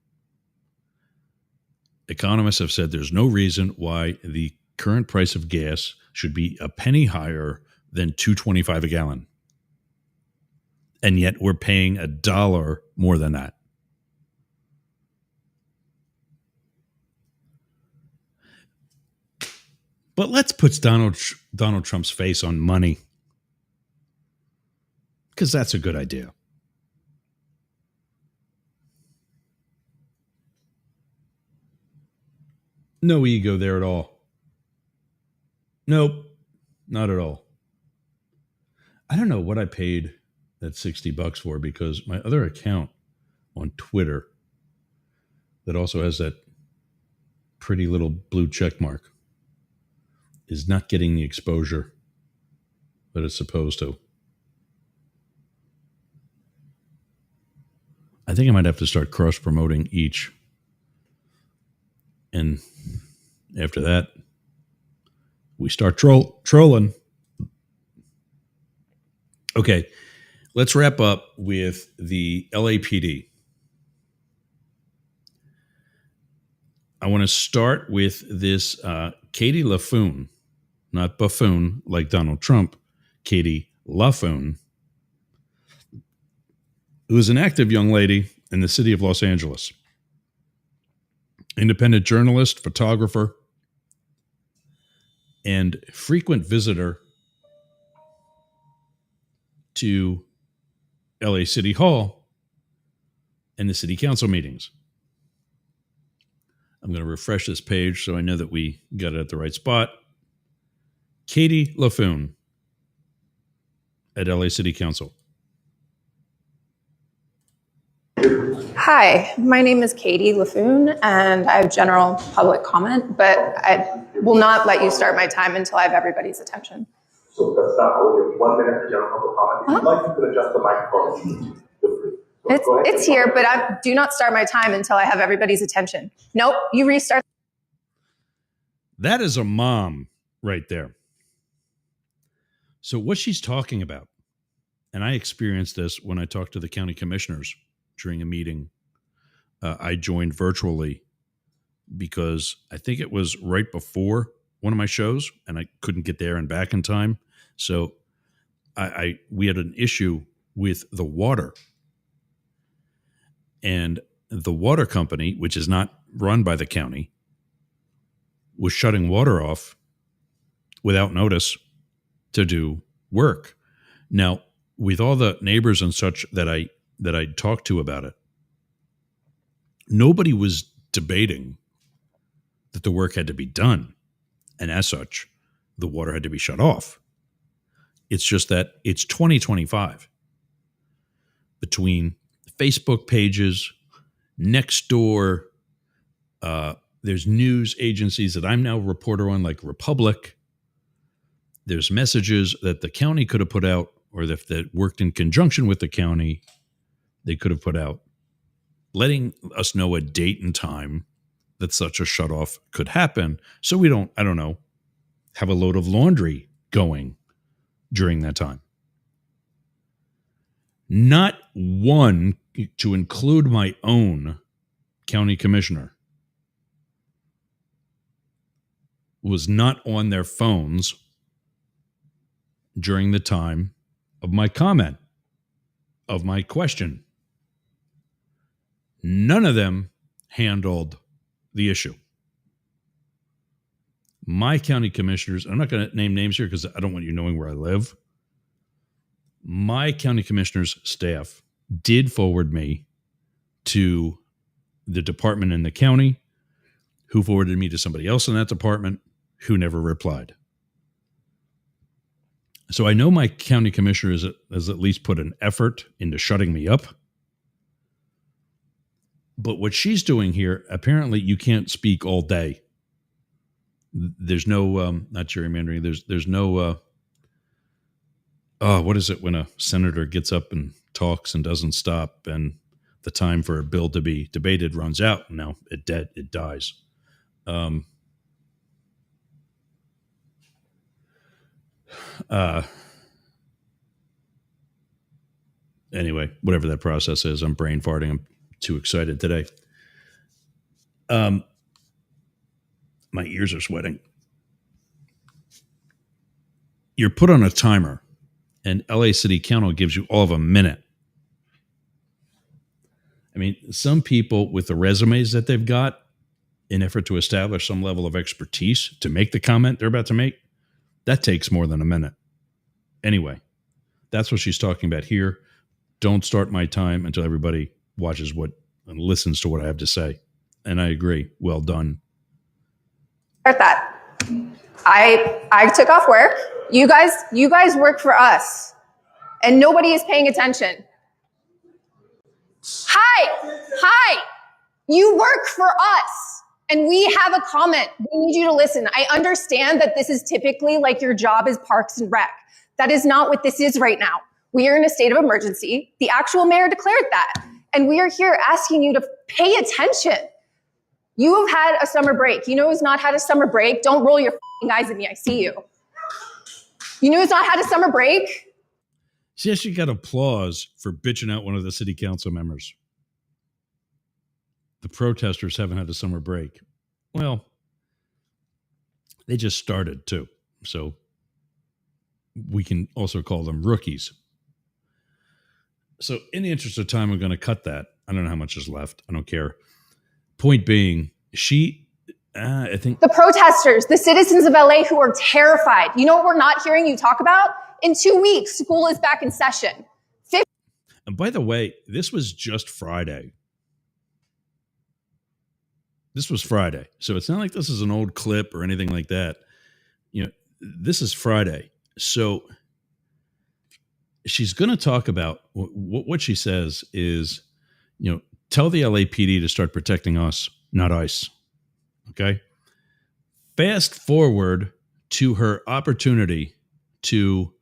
Economists have said there's no reason why the current price of gas should be a penny higher than $2.25 a gallon. And yet we're paying $1 more than that. But let's put Donald Trump's face on money, because that's a good idea. No ego there at all. Nope, not at all. I don't know what I paid that $60 for, because my other account on Twitter that also has that pretty little blue check mark is not getting the exposure that it's supposed to. I think I might have to start cross-promoting each. And after that, we start trolling. Okay, let's wrap up with the LAPD. I want to start with this Katie LaFoon, not buffoon like Donald Trump, Katie LaFoon, who is an active young lady in the city of Los Angeles. Independent journalist, photographer, and frequent visitor to LA City Hall and the city council meetings. I'm going to refresh this page so I know that we got it at the right spot. Katie LaFoon at LA City Council. Hi, my name is Katie LaFoon, and I have general public comment, but I will not let you start my time until I have everybody's attention. So that's not only 1 minute for general public comment. If you'd like, you can adjust the microphone. Feel free. It's here, but do not start my time until I have everybody's attention. Nope, you restart. That is a mom right there. So what she's talking about, and I experienced this when I talked to the county commissioners during a meeting I joined virtually, because I think it was right before one of my shows and I couldn't get there and back in time. So we had an issue with the water. And the water company, which is not run by the county, was shutting water off without notice to do work. Now, with all the neighbors and such that I talked to about it, nobody was debating that the work had to be done. And as such, the water had to be shut off. It's just that it's 2025. Between Facebook pages, next door, there's news agencies that I'm now a reporter on, like Republic. There's messages that the county could have put out, or that worked in conjunction with the county, they could have put out, letting us know a date and time that such a shutoff could happen. So we don't, have a load of laundry going during that time. Not one, to include my own county commissioner, was not on their phones during the time of my comment, of my question. None of them handled the issue. My county commissioners, I'm not going to name names here because I don't want you knowing where I live. My county commissioner's staff did forward me to the department in the county, who forwarded me to somebody else in that department who never replied. So I know my county commissioner has at least put an effort into shutting me up. But what she's doing here, apparently you can't speak all day. There's no, not gerrymandering, there's no, what is it when a senator gets up and talks and doesn't stop, and the time for a bill to be debated runs out? Now it dies. Anyway, whatever that process is, I'm brain farting. I'm too excited today. My ears are sweating. You're put on a timer, and LA City Council gives you all of a minute. I mean, some people with the resumes that they've got, in effort to establish some level of expertise to make the comment they're about to make, that takes more than a minute. Anyway, that's what she's talking about here. Don't start my time until everybody watches what and listens to what I have to say. And I agree. Well done. Start that. I took off work. You guys work for us, and nobody is paying attention. Hi. You work for us, and we have a comment. We need you to listen. I understand that this is typically like your job is Parks and Rec. That is not what this is right now. We are in a state of emergency. The actual mayor declared that, and we are here asking you to pay attention. You have had a summer break. You know who's not had a summer break? Don't roll your eyes at me. I see you. You know who's not had a summer break? She actually got applause for bitching out one of the city council members. The protesters haven't had a summer break. Well, they just started too. So we can also call them rookies. So in the interest of time, I'm going to cut that. I don't know how much is left. I don't care. Point being, I think the protesters, the citizens of LA who are terrified. You know what we're not hearing you talk about? In 2 weeks, school is back in session. And by the way, this was just Friday. This was Friday. So it's not like this is an old clip or anything like that. You know, this is Friday. So she's going to talk about what she says is, you know, tell the LAPD to start protecting us, not ICE. Okay. Fast forward to her opportunity to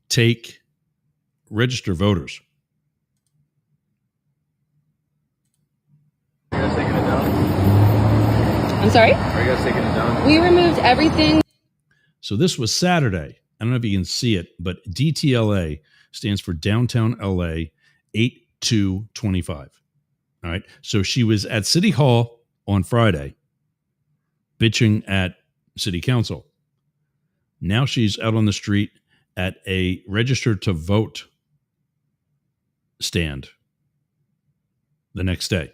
take register voters. Are you guys taking it down? I'm sorry? Are you guys taking it down? We removed everything. So this was Saturday. I don't know if you can see it, but DTLA stands for Downtown LA 8225. All right. So she was at City Hall on Friday bitching at City Council. Now she's out on the street at a register to vote stand the next day.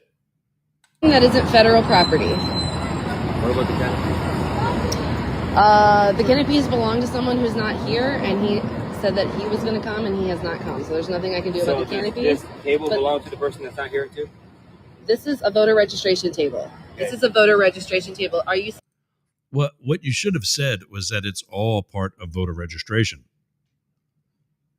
That isn't federal property. What about the canopy? The canopies belong to someone who's not here, and he said that he was going to come, and he has not come. So there's nothing I can do about the canopies. This table belongs to the person that's not here too? This is a voter registration table. Okay. This is a voter registration table. Are you What you should have said was that it's all part of voter registration.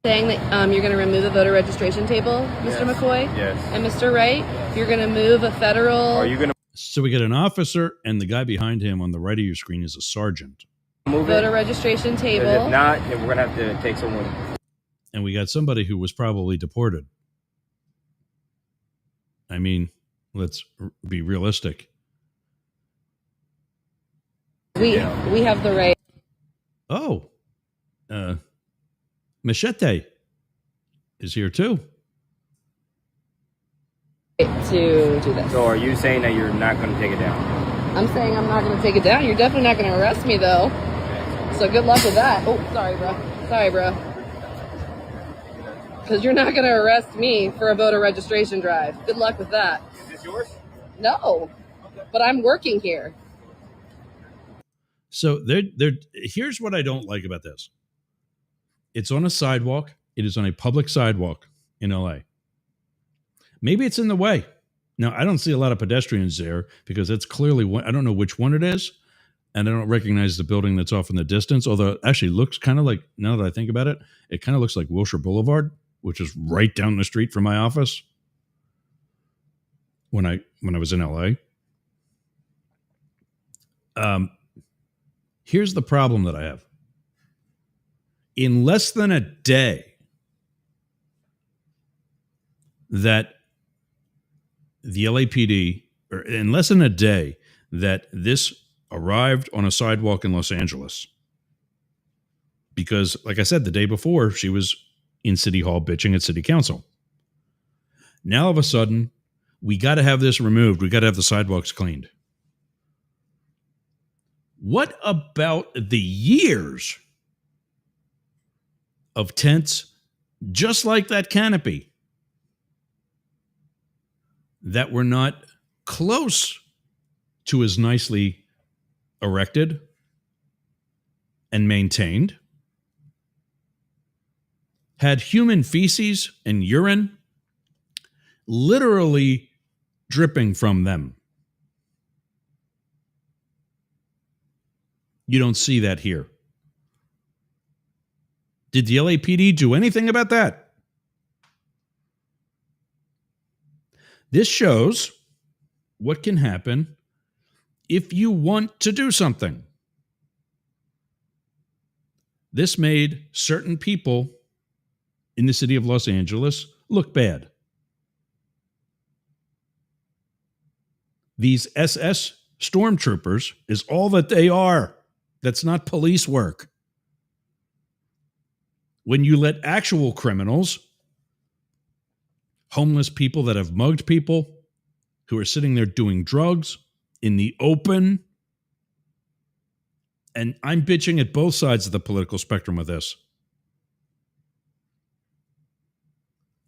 saying that you're going to remove a voter registration table, Mr. McCoy? Yes. And Mr. Wright, you're going to move a federal... Are you going to So we got an officer, and the guy behind him on the right of your screen is a sergeant. move voter it? registration table? If not, then we're going to have to take someone. And we got somebody who was probably deported. I mean, let's be realistic. We have the right... Oh, Machete is here too. to do this. So are you saying that you're not going to take it down? I'm saying I'm not going to take it down. You're definitely not going to arrest me, though. So good luck with that. Oh, sorry, bro. Sorry, bro. Because you're not going to arrest me for a voter registration drive. Good luck with that. Is this yours? No, but I'm working here. So here's what I don't like about this. It's on a sidewalk. It is on a public sidewalk in LA. Maybe it's in the way. Now, I don't see a lot of pedestrians there because it's clearly one. I don't know which one it is. And I don't recognize the building that's off in the distance, although it actually looks kind of like, now that I think about it, it kind of looks like Wilshire Boulevard, which is right down the street from my office when I was in LA. Here's the problem that I have. In less than a day that the LAPD, or in less than a day that this arrived on a sidewalk in Los Angeles, because, like I said, the day before she was in City Hall bitching at City Council. Now, all of a sudden, we got to have this removed. We got to have the sidewalks cleaned. What about the years of tents just like that canopy that were not close to as nicely erected and maintained, had human feces and urine literally dripping from them? You don't see that here. Did the LAPD do anything about that? This shows what can happen if you want to do something. This made certain people in the city of Los Angeles look bad. These SS stormtroopers is all that they are. That's not police work. When you let actual criminals, homeless people that have mugged people, who are sitting there doing drugs in the open, and I'm bitching at both sides of the political spectrum with this.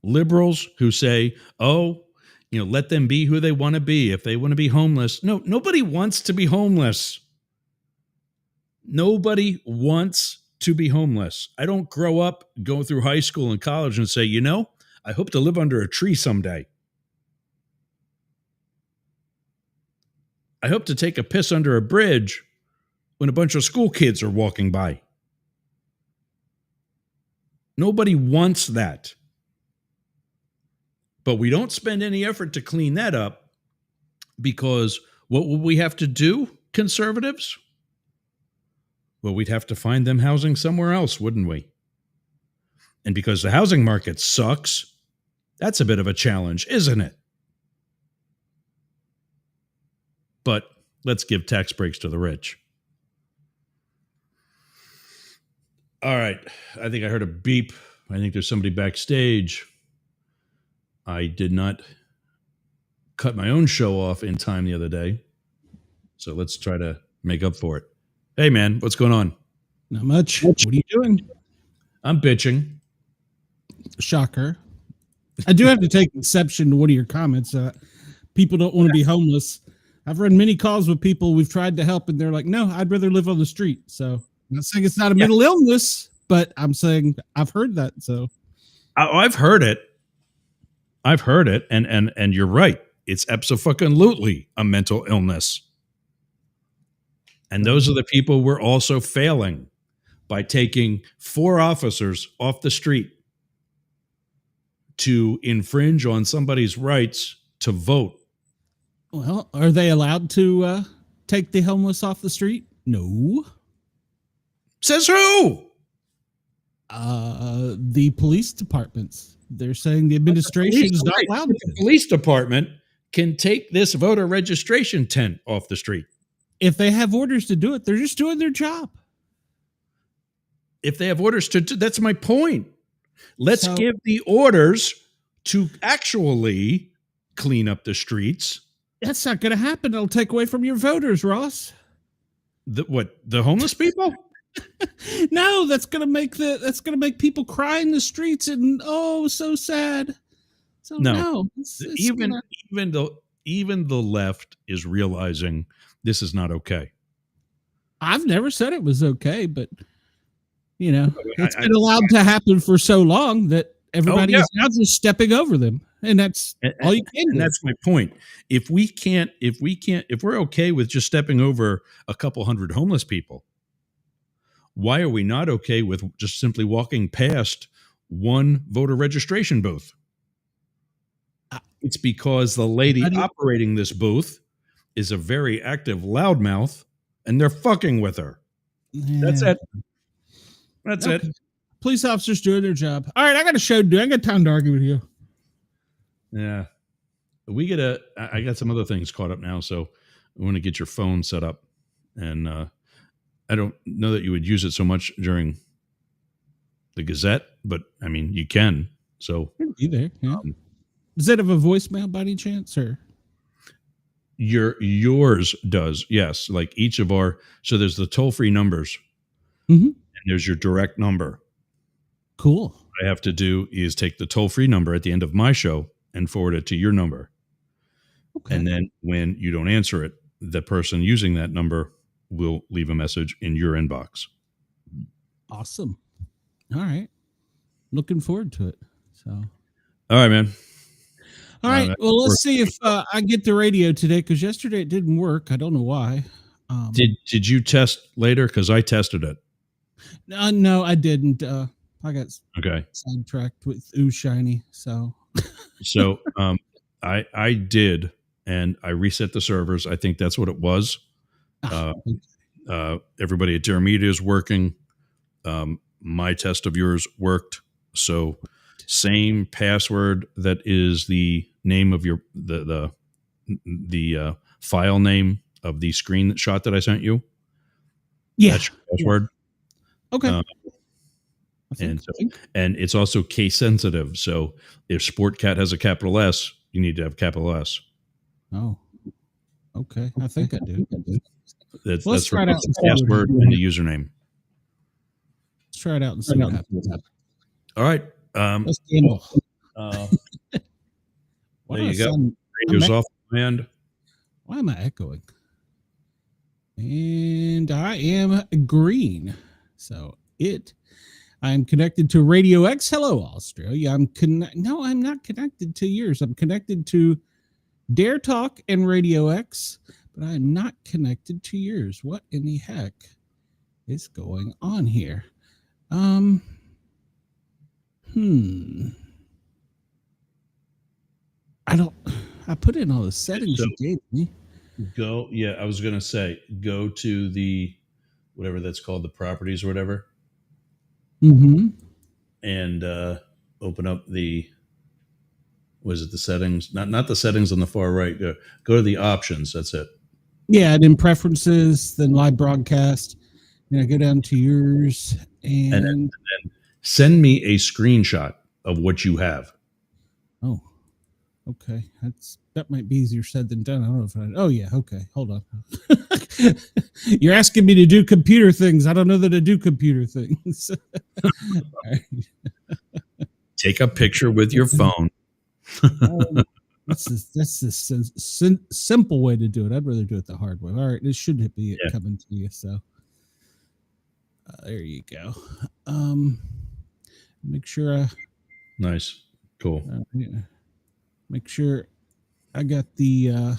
Liberals who say, oh, let them be who they want to be. If they want to be homeless. No, nobody wants to be homeless. Nobody wants to be homeless. I don't grow up, go through high school and college and say, I hope to live under a tree someday. I hope to take a piss under a bridge when a bunch of school kids are walking by. Nobody wants that. But we don't spend any effort to clean that up, because what will we have to do, conservatives? Well, we'd have to find them housing somewhere else, wouldn't we? And because the housing market sucks, that's a bit of a challenge, isn't it? But let's give tax breaks to the rich. All right. I think I heard a beep. I think there's somebody backstage. I did not cut my own show off in time the other day, so let's try to make up for it. Hey, man, what's going on? Not much. What are you doing? I'm bitching. Shocker. I do have to take exception to one of your comments. People don't want to be homeless. I've run many calls with people we've tried to help, and they're like, no, I'd rather live on the street. So I'm not saying it's not a mental illness, but I'm saying I've heard that. So I've heard it. And you're right. It's abso-fucking-lutely a mental illness. And those are the people we're also failing by taking 4 officers off the street to infringe on somebody's rights to vote. Well, are they allowed to take the homeless off the street? No. Says who? The police departments. They're saying the administration is not allowed to. The police department can take this voter registration tent off the street. If they have orders to do it, they're just doing their job. If they have orders to, that's my point. Let's give the orders to actually clean up the streets. That's not going to happen. It'll take away from your voters, Ross. The homeless people? No, that's going to make people cry in the streets and so sad. So no. Even the left is realizing this is not okay. I've never said it was okay, but it's been allowed to happen for so long that everybody is now just stepping over them, and that's all you can do. And that's my point. If we're okay with just stepping over a couple hundred homeless people, why are we not okay with just simply walking past one voter registration booth? It's because the lady operating this booth is a very active loudmouth, and they're fucking with her. Yeah. That's it. That's it. Police officers doing their job. All right, I got a show to do. I got time to argue with you. Yeah. I got some other things caught up now, so I want to get your phone set up. And I don't know that you would use it so much during the Gazette, but I mean, you can. So It'd be there. Yeah. Does that have a voicemail by any chance, or? Yours does, yes. Like each of our, so there's the toll-free numbers, Mhm. and there's your direct number. Cool. What I have to do is take the toll-free number at the end of my show and forward it to your number. Okay. And then when you don't answer it, the person using that number will leave a message in your inbox. Awesome. All right. Looking forward to it. So. All right, man. All right. Well, let's see if I get the radio today, because yesterday it didn't work. I don't know why. Did you test later? Because I tested it. No, I didn't. I got Okay. sidetracked with Ooh Shiny. So I did, and I reset the servers. I think that's what it was. Everybody at Jeremita is working. My test of yours worked. So same password that is the name of your the file name of the screenshot that I sent you. Yeah, that's your password. Okay. And it's also case sensitive. So if Sportcat has a capital S, you need to have capital S. Oh, okay. I think I do. That's try it out. the password and the username. Let's try it out and see what happens. All right. Let's gamble. There you go. Radio's off my end. Why am I echoing? And I am green. So I'm connected to Radio X. Hello, Australia. No, I'm not connected to yours. I'm connected to Dare Talk and Radio X, but I'm not connected to yours. What in the heck is going on here? I put in all the settings you gave me. I was going to say, go to the, whatever that's called, the properties or whatever. Mm-hmm. And open up the, was it the settings? Not the settings on the far right. Go to the options. That's it. Yeah, and then preferences, then live broadcast. I go down to yours and then send me a screenshot of what you have. Oh, okay. That might be easier said than done. I don't know if oh yeah, okay. Hold on. You're asking me to do computer things. I don't know that I do computer things. Take a picture with your phone. That's the simple way to do it. I'd rather do it the hard way. All right, this should be it coming to you. So there you go. Make sure nice, cool. Make sure I got the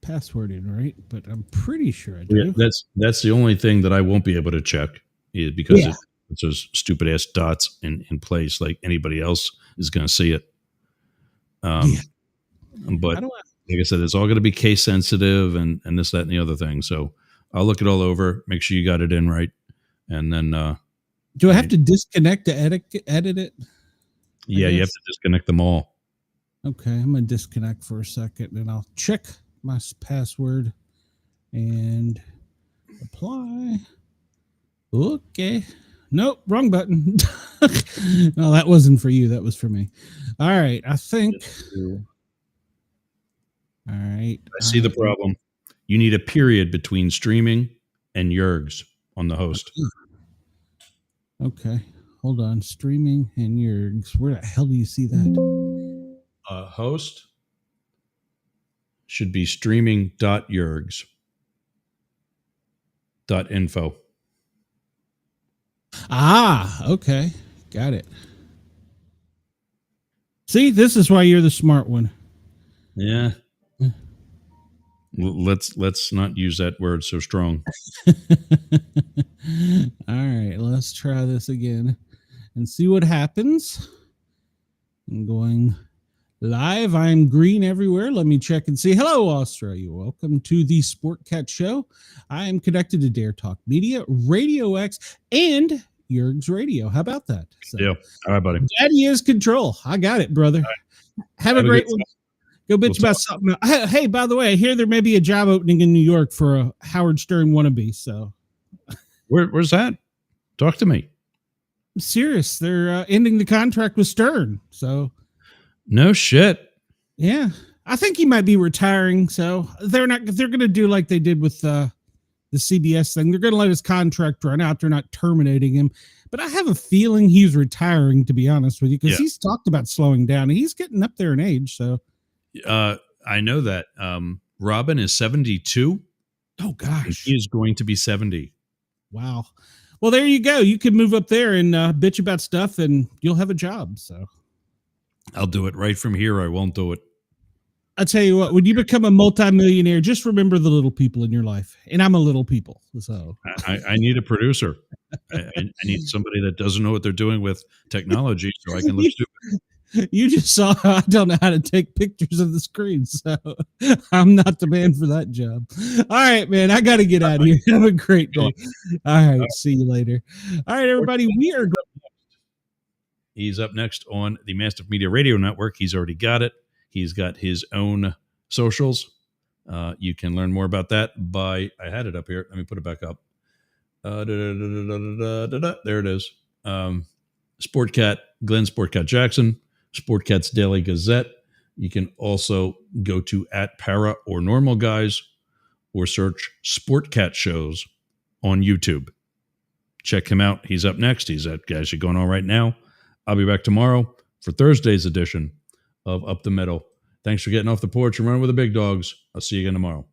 password in right, but I'm pretty sure I do. Yeah, that's the only thing that I won't be able to check, is because it's those stupid ass dots in place. Like anybody else is going to see it. But like I said, it's all going to be case sensitive and this, that, and the other thing. So I'll look it all over, make sure you got it in right, and then. Do I have to disconnect to edit it? Yeah, you have to disconnect them all. Okay, I'm going to disconnect for a second, and I'll check my password and apply. Okay. Nope, wrong button. No, that wasn't for you. That was for me. All right, I think. All right. I see the problem. You need a period between streaming and Yergs on the host. Okay, hold on. Streaming and Yergs. Where the hell do you see that? Host should be streaming.yergs.info. Okay. Got it. See, this is why you're the smart one. Yeah. Let's not use that word so strong. All right, let's try this again and see what happens. I'm going live. I'm green everywhere. Let me check and see. Hello, Australia. Welcome to the Sport Cat Show. I am connected to Dare Talk Media, Radio X, and Yerg's Radio. How about that? So, yeah. All right, buddy. Daddy is control. I got it, brother. Right. Have a great one. Go bitch about something. Hey, by the way, I hear there may be a job opening in New York for a Howard Stern wannabe. So, where's that? Talk to me. serious. They're ending the contract with Stern. So No shit. yeah, I think he might be retiring. So they're going to do like they did with the CBS thing. They're going to let his contract run out. They're not terminating him. But I have a feeling he's retiring, to be honest with you, because he's talked about slowing down. He's getting up there in age. So I know that. Robin is 72. Oh, gosh. He is going to be 70. Wow. Well, there you go. You can move up there and bitch about stuff, and you'll have a job. So I'll do it right from here. I won't do it. I'll tell you what, when you become a multimillionaire, just remember the little people in your life. And I'm a little people. So I need a producer. I need somebody that doesn't know what they're doing with technology so I can look stupid. You just saw I don't know how to take pictures of the screen, so I'm not the man for that job. All right, man, I got to get out of here. Have a great day. All right, see you later. All right, everybody, we are going. He's up next on the Mastiff Media Radio Network. He's already got it. He's got his own socials. You can learn more about that by, I had it up here. Let me put it back up. There it is. Sportcat, Glenn Sportcat Jackson, Sportcat's Daily Gazette. You can also go to @para or normal guys or search Sportcat shows on YouTube. Check him out. He's up next. He's actually going on right now. I'll be back tomorrow for Thursday's edition of Up the Middle. Thanks for getting off the porch and running with the big dogs. I'll see you again tomorrow.